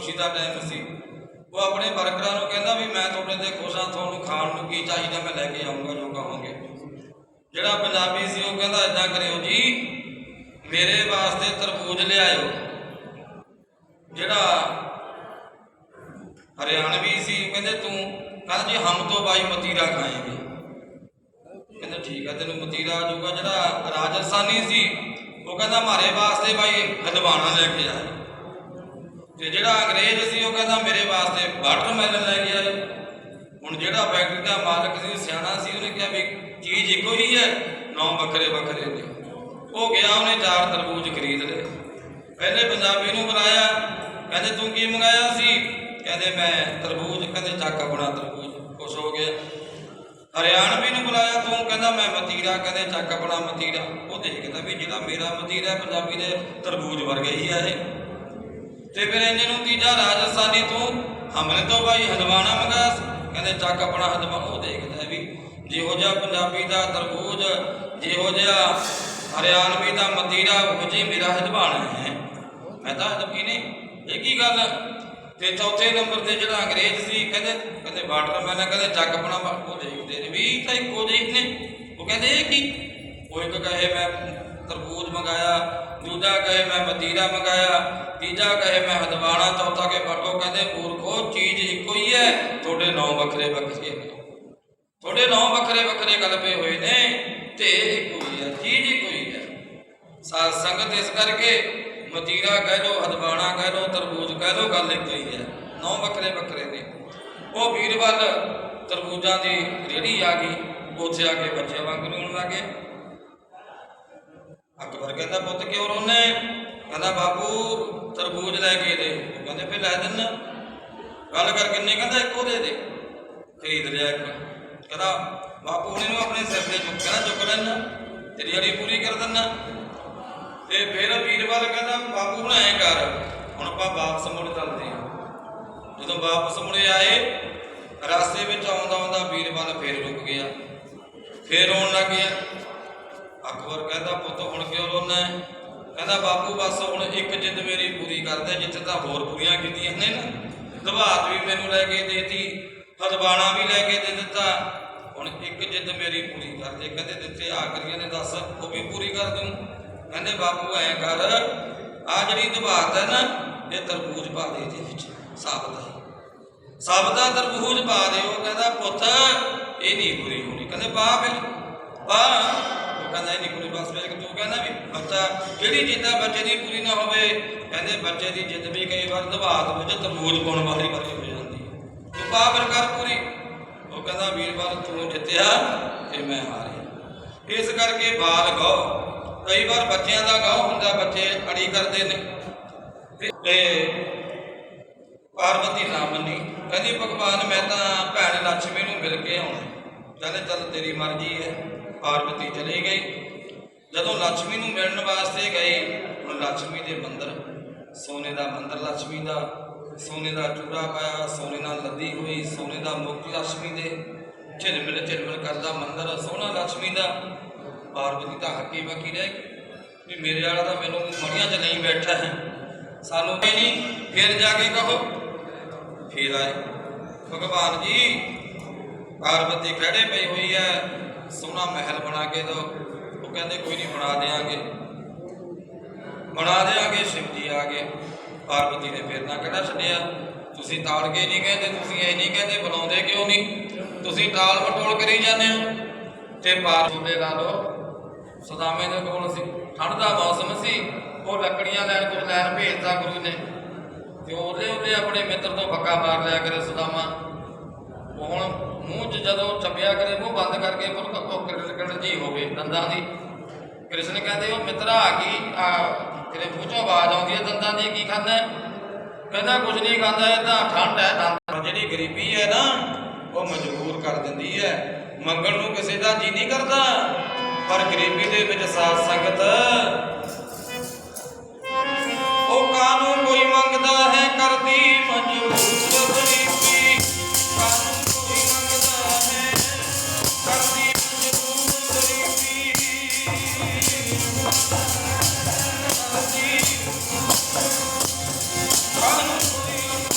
ਖੁਸ਼ੀ ਦਾ ਟਾਈਮ ਸੀ। ਉਹ ਆਪਣੇ ਵਰਕਰਾਂ ਨੂੰ ਕਹਿੰਦਾ ਵੀ ਮੈਂ ਤੁਹਾਡੇ ਤੇ ਖੁਸ਼ ਹਾਂ, ਤੁਹਾਨੂੰ ਖਾਣ ਨੂੰ ਕੀ ਚਾਹੀਦਾ ਮੈਂ ਲੈ ਕੇ ਆਊਂਗਾ ਜੋ ਕਹੋਗੇ। ਜਿਹੜਾ ਪੰਜਾਬੀ ਸੀ ਉਹ ਕਹਿੰਦਾ ਇੱਦਾਂ ਕਰਿਓ ਜੀ, ਮੇਰੇ ਵਾਸਤੇ ਤਰਬੂਜ ਲਿਆਇਓ। ਜਿਹੜਾ ਹਰਿਆਣਵੀ ਸੀ ਕਹਿੰਦੇ ਕਹਿੰਦਾ ਜੀ ਹਮ ਤੋਂ ਬਾਈ ਮਤੀਰਾ ਖਾਏਂਗੇ। ਕਹਿੰਦਾ ਠੀਕ ਹੈ ਤੈਨੂੰ ਮਤੀਰਾ ਆ ਜਾਊਗਾ। ਜਿਹੜਾ ਰਾਜਸਥਾਨੀ ਸੀ ਉਹ ਕਹਿੰਦਾ ਮਾਰੇ ਵਾਸਤੇ ਬਾਈ ਹਦਵਾਣਾ ਲੈ ਕੇ ਆਏ। ਤੇ ਜਿਹੜਾ ਅੰਗਰੇਜ਼ ਸੀ ਉਹ ਕਹਿੰਦਾ ਮੇਰੇ ਵਾਸਤੇ ਵਾਟਰਮੈਲਨ ਲੈ ਕੇ ਆਏ। ਹੁਣ ਜਿਹੜਾ ਫੈਕਟਰੀ ਦਾ ਮਾਲਕ ਸੀ ਸਿਆਣਾ ਸੀ, ਉਹਨੇ ਕਿਹਾ ਵੀ ਚੀਜ਼ ਇੱਕੋ ਹੀ ਹੈ, 9 ਵੱਖਰੇ ਵੱਖਰੇ ਨੇ। ਉਹ ਗਿਆ, ਉਹਨੇ 4 ਤਰਬੂਜ ਖਰੀਦ ਲਏ। ਪਹਿਲੇ ਪੰਜਾਬੀ ਨੂੰ ਬੁਲਾਇਆ, ਕਹਿੰਦੇ ਤੂੰ ਕੀ ਮੰਗਾਇਆ ਸੀ? ਕਹਿੰਦੇ ਮੈਂ ਤਰਬੂਜ। ਕਹਿੰਦੇ ਚੱਕ ਆਪਣਾ ਤਰਬੂਜ। ਖੁਸ਼ ਹੋ ਗਿਆ। ਹਰਿਆਣਵੀ ਨੂੰ ਬੁਲਾਇਆ, ਤੂੰ? ਕਹਿੰਦਾ ਮੈਂ ਮਤੀਰਾ। ਕਹਿੰਦੇ ਚੱਕ ਆਪਣਾ ਮਤੀਰਾ। ਉਹ ਦੇਖਦਾ ਵੀ ਜਿਹੜਾ ਮੇਰਾ ਮਤੀਰਾ ਪੰਜਾਬੀ ਦੇ ਤਰਬੂਜ ਵਰਗਾ ਹੀ ਆ ਇਹ। ਤੇ ਫਿਰ ਇਹਨੇ ਨੂੰ ਤੀਜਾ ਰਾਜਸਥਾਨੀ, ਤੂੰ? ਹਮਨੇ ਤੋਂ ਬਾਈ ਹਦਵਾਣਾ ਮੰਗਾਇਆ। ਕਹਿੰਦੇ ਚੱਕ ਆਪਣਾ ਹਦਵਾਣਾ। ਉਹ ਦੇਖਦਾ ਵੀ ਜਿਹੋ ਜਿਹਾ ਪੰਜਾਬੀ ਦਾ ਤਰਬੂਜ, ਜਿਹੋ ਜਿਹਾ ਹਰਿਆਣਵੀ ਦਾ ਮਤੀਰਾ, ਉਹ ਜੀ ਮੇਰਾ ਹਦਵਾਣਾ ਹੈ। ਮੈਂ ਤਾਂ ਹਦਵੀ ਨਹੀਂ, ਇਹ ਕੀ ਗੱਲ? ਤੇ ਚੌਥੇ ਨੰਬਰ ਤੇ ਜਿਹੜਾ ਅੰਗਰੇਜ਼ ਸੀ ਕਹਿੰਦੇ ਵਾਟਰਮੈਲਨ। ਕਹਿੰਦੇ ਚੱਕ ਆਪਣਾ। ਉਹ ਦੇਖਦੇ ਨੇ ਵੀ ਤਾਂ ਇੱਕੋ ਜਿਹੇ ਨੇ। ਉਹ ਕਹਿੰਦੇ ਇਹ ਕੀ? ਉਹ ਇੱਕ ਕਹੇ ਮੈਂ ਤਰਬੂਜ ਮੰਗਾਇਆ, ਦੂਜਾ ਕਹੇ ਮੈਂ ਮਤੀਰਾ ਮੰਗਾਇਆ, ਤੀਜਾ ਕਹੇ ਮੈਂ ਹਦਵਾਣਾ, ਚੌਥਾ ਕੇ ਫਟੋ। ਕਹਿੰਦੇ ਮੂਰਖੋ ਚੀਜ਼ ਇੱਕੋ ਹੀ ਹੈ, ਤੁਹਾਡੇ 9 ਵੱਖਰੇ ਵੱਖਰੇ ਨੇ। ਤੁਹਾਡੇ 9 ਵੱਖਰੇ ਵੱਖਰੇ ਗਲਪੇ ਹੋਏ ਨੇ ਤੇ ਇੱਕੋ ਹੀ ਹੈ, ਚੀਜ਼ ਇੱਕੋ ਹੀ ਹੈ। ਸਾਧ ਸੰਗਤ ਇਸ ਕਰਕੇ ਮਤੀਰਾ ਕਹਿ ਲਓ, ਹਦਵਾਣਾ ਕਹਿ ਲਓ, ਤਰਬੂਜ ਕਹਿ ਲਓ, ਗੱਲ ਇੱਕੋ ਹੀ ਹੈ, 9 ਵੱਖਰੇ ਵੱਖਰੇ ਨੇ। ਉਹ ਵੀਰਵਾਲ ਤਰਬੂਜਾਂ ਦੀ ਰੇਹੜੀ ਆ ਗਈ। ਉੱਥੇ ਆ ਕੇ ਬੱਚੇ ਵਾਂਗ ਰੋਣ ਲੱਗੇ। ਅਕਬਰ ਕਹਿੰਦਾ ਪੁੱਤ ਕਿਉਂ ਰੋਨੇ? ਕਹਿੰਦਾ ਬਾਪੂ ਤਰਬੂਜ ਲੈ ਕੇ ਦੇ। ਉਹ ਕਹਿੰਦੇ ਫਿਰ ਲੈ ਦਿੰਦਾ। ਗੱਲ ਕਰ ਕਿੰਨੇ? ਕਹਿੰਦਾ ਇੱਕੋ ਦੇ ਦੇ। ਖਰੀਦ ਲਿਆ ਇੱਕ। ਕਹਿੰਦਾ ਬਾਪੂ ਉਹਨੂੰ ਆਪਣੇ ਸਿਰ ਤੇ ਚੁੱਕ ਲੈਣਾ, ਤੇਰੀ ਅੜੀ ਪੂਰੀ ਕਰ ਦਿੰਦਾ। ਤੇ ਫਿਰ ਵੀਰਵਾਲ ਕਹਿੰਦਾ ਬਾਪੂ ਹੁਣ ਐਂ ਕਰ, ਹੁਣ ਆਪਾਂ ਵਾਪਸ ਮੁੜ ਚੱਲਦੇ ਹਾਂ। ਜਦੋਂ ਵਾਪਸ ਮੁੜੇ ਆਏ, ਰਸਤੇ ਵਿੱਚ ਆਉਂਦਾ ਆਉਂਦਾ ਵੀਰਵਾਲ ਫਿਰ ਰੁਕ ਗਿਆ, ਫਿਰ ਰੋਣ ਲੱਗ ਗਿਆ। ਅਕਬਰ ਕਹਿੰਦਾ ਪੁੱਤ ਹੁਣ ਕਿਉਂ ਰੋਣਾ? ਕਹਿੰਦਾ ਬਾਪੂ ਬਸ ਹੁਣ ਇੱਕ ਜਿੱਦ ਮੇਰੀ ਪੂਰੀ ਕਰਦੇ, ਜਿੱਥੇ ਤਾਂ ਹੋਰ ਪੂਰੀਆਂ ਕੀਤੀਆਂ ਨੇ ਨਾ। ਦਵਾਤ ਵੀ ਮੈਨੂੰ ਲੈ ਕੇ ਦੇਤੀ, ਹਦਵਾਣਾ ਵੀ ਲੈ ਕੇ ਦੇ ਦਿੱਤਾ, ਹੁਣ ਇੱਕ ਜਿੱਦ ਮੇਰੀ ਪੂਰੀ ਕਰਦੇ। ਕਹਿੰਦੇ ਦਿੱਤੇ ਆਖਰੀਆਂ ਨੇ 10, ਉਹ ਵੀ ਪੂਰੀ ਕਰ ਦੂੰ। ਕਹਿੰਦੇ ਬਾਪੂ ਐਂ ਕਰ, ਆ ਜਿਹੜੀ ਦਵਾਤ ਹੈ ਨਾ, ਇਹ ਤਰਬੂਜ ਪਾ ਦੇ ਇਹਦੇ ਵਿੱਚ, ਸਾਬਤਾ ਤਰਬੂਜ ਪਾ ਦਿਓ। ਕਹਿੰਦਾ ਪੁੱਤ ਇਹ ਨਹੀਂ ਪੂਰੀ ਹੋਣੀ। ਕਹਿੰਦੇ ਪਾ ਫਿਰ ਪਾ। ਉਹ ਕਹਿੰਦਾ ਇਹ ਨਹੀਂ ਪੂਰੀ। ਬਸ ਫਿਰ ਤੂੰ ਕਹਿੰਦਾ ਵੀ ਬੱਚਾ ਜਿਹੜੀ ਜਿੱਦ ਬੱਚੇ ਦੀ ਪੂਰੀ ਨਾ ਹੋਵੇ, ਕਹਿੰਦੇ ਬੱਚੇ ਦੀ ਜਿੱਦ ਵੀ ਕਈ ਵਾਰ ਦਵਾਤ ਵਿੱਚ ਤਰਬੂਜ ਪਾਉਣ ਵਾਲੀ ਵਾਰੀ ਹੋ ਜਾਂਦੀ, ਤੂੰ ਪਾ ਫਿਰ ਕਰ ਪੂਰੀ। ਉਹ ਕਹਿੰਦਾ ਵੀਰਵਾਲ ਤੂੰ ਜਿੱਤਿਆ ਤੇ ਮੈਂ ਹਾਰਿਆ। ਇਸ ਕਰਕੇ ਬਾਲ ਗਾਓ, ਕਈ ਵਾਰ ਬੱਚਿਆਂ ਦਾ ਗਾਹ ਹੁੰਦਾ, ਬੱਚੇ ਅੜੀ ਕਰਦੇ ਨੇ। ਤੇ ਪਾਰਵਤੀ ਨਾ ਮੰਨੀ, ਕਹਿੰਦੀ ਭਗਵਾਨ ਮੈਂ ਤਾਂ ਭੈਣ ਲక్ష్ਮੀ ਨੂੰ ਮਿਲ ਕੇ ਆਉਣਾ। ਕਹਿੰਦੇ ਚੱਲ ਤੇਰੀ ਮਰਜ਼ੀ ਹੈ। ਪਾਰਵਤੀ ਚਲੀ ਗਈ। ਜਦੋਂ ਲక్ష్ਮੀ ਨੂੰ ਮਿਲਣ ਵਾਸਤੇ ਗਈ, ਹੁਣ ਲక్ష్ਮੀ ਦੇ ਮੰਦਰ, ਸੋਨੇ ਦਾ ਮੰਦਰ ਲక్ష్ਮੀ ਦਾ, ਸੋਨੇ ਦਾ ਚੂੜਾ ਪਾਇਆ, ਸੋਨੇ ਨਾਲ ਲੱਦੀ ਹੋਈ, ਸੋਨੇ ਦਾ ਮੁਕਟ ਲక్ష్ਮੀ ਦੇ, ਝਿਲਮਿਲ ਕਰਦਾ ਮੰਦਰ ਸੋਹਣਾ ਲక్ష్ਮੀ ਦਾ। ਪਾਰਵਤੀ ਤਾਂ ਹੱਕੀ ਬੱਕੀ ਰਹਿ ਗਈ ਵੀ ਮੇਰੇ ਵਾਲਾ ਤਾਂ ਮੈਨੂੰ ਮੜੀਆਂ 'ਚ ਨਹੀਂ ਬੈਠਾ ਹੈ, ਸਾਨੂੰ ਕੋਈ ਨਹੀਂ, ਫਿਰ ਜਾ ਕੇ ਕਹੋ। ਫਿਰ ਆਏ ਭਗਵਾਨ ਜੀ, ਪਾਰਵਤੀ ਖੜੇ ਪਈ ਹੋਈ ਹੈ, ਸੋਹਣਾ ਮਹਿਲ ਬਣਾ ਕੇ ਦਿਓ। ਉਹ ਕਹਿੰਦੇ ਕੋਈ ਨਹੀਂ ਬਣਾ ਦਿਆਂਗੇ, ਬਣਾ ਦਿਆਂਗੇ। ਸ਼ਿਵ ਜੀ ਆ ਗਏ। ਪਾਰਵਤੀ ਨੇ ਫਿਰ ਨਾ ਕਿਹੜਾ ਛੱਡਿਆ, ਤੁਸੀਂ ਤਾਲ ਕੇ ਨਹੀਂ ਕਹਿੰਦੇ, ਤੁਸੀਂ ਇਹ ਨਹੀਂ ਕਹਿੰਦੇ, ਬੁਲਾਉਂਦੇ ਕਿਉਂ ਨਹੀਂ? ਤੁਸੀਂ ਟਾਲ ਮਟੋਲ ਕਰੀ ਜਾਂਦੇ ਹੋ। ਤੇ ਪਾਰਵਤੀ ਲਾ ਲਓ, ਸੁਦਾਮੇ ਦੇ ਕੋਲ ਸੀ, ਠੰਡ ਦਾ ਮੌਸਮ ਸੀ, ਉਹ ਲੱਕੜੀਆਂ ਕੁਝ ਲੈਣ ਭੇਜਦਾ ਗੁਰੂ ਨੇ। ਤੇ ਉਹਦੇ ਆਪਣੇ ਮਿੱਤਰ ਤੋਂ ਫੱਕਾ ਮਾਰ ਲਿਆ ਕਰੇ ਸੁਦਾਮਾ। ਉਹ ਹੁਣ ਮੂੰਹ 'ਚ ਜਦੋਂ ਛੱਪਿਆ ਕਰੇ, ਮੂੰਹ ਬੰਦ ਕਰਕੇ ਉਹ ਕਿਰਲ ਜੀ ਹੋਵੇ ਦੰਦਾਂ ਦੀ। ਕ੍ਰਿਸ਼ਨ ਕਹਿੰਦੇ ਉਹ ਮਿੱਤਰਾ ਆ ਗਈ, ਤੇਰੇ ਮੂੰਹ 'ਚੋਂ ਆਵਾਜ਼ ਆਉਂਦੀ ਹੈ ਦੰਦਾਂ ਦੀ, ਕੀ ਖਾਂਦਾ? ਕਹਿੰਦਾ ਕੁਝ ਨਹੀਂ ਖਾਂਦਾ, ਇਹ ਤਾਂ ਠੰਡ ਹੈ। ਦੰਦ ਜਿਹੜੀ ਗਰੀਬੀ ਹੈ ਨਾ, ਉਹ ਮਜਬੂਰ ਕਰ ਦਿੰਦੀ ਹੈ। ਮੰਗਣ ਨੂੰ ਕਿਸੇ ਦਾ ਜੀ ਨਹੀਂ ਕਰਦਾ, ਪਰ ਗਰੀਬੀ ਦੇ ਵਿੱਚ ਸਾਧ ਸੰਗਤ ਉਹ ਕਾਨੂੰ ਕੋਈ ਮੰਗਦਾ ਹੈ, ਕਰਦੀ ਮਜਬੂਰ ਗਰੀਬੀ। ਕਾਨੂੰ ਕੋਈ ਮੰਗਦਾ ਹੈ, ਕਰਦੀ ਮਜਬੂਰ ਗਰੀਬੀ। ਕਾਨੂੰ ਕੋਈ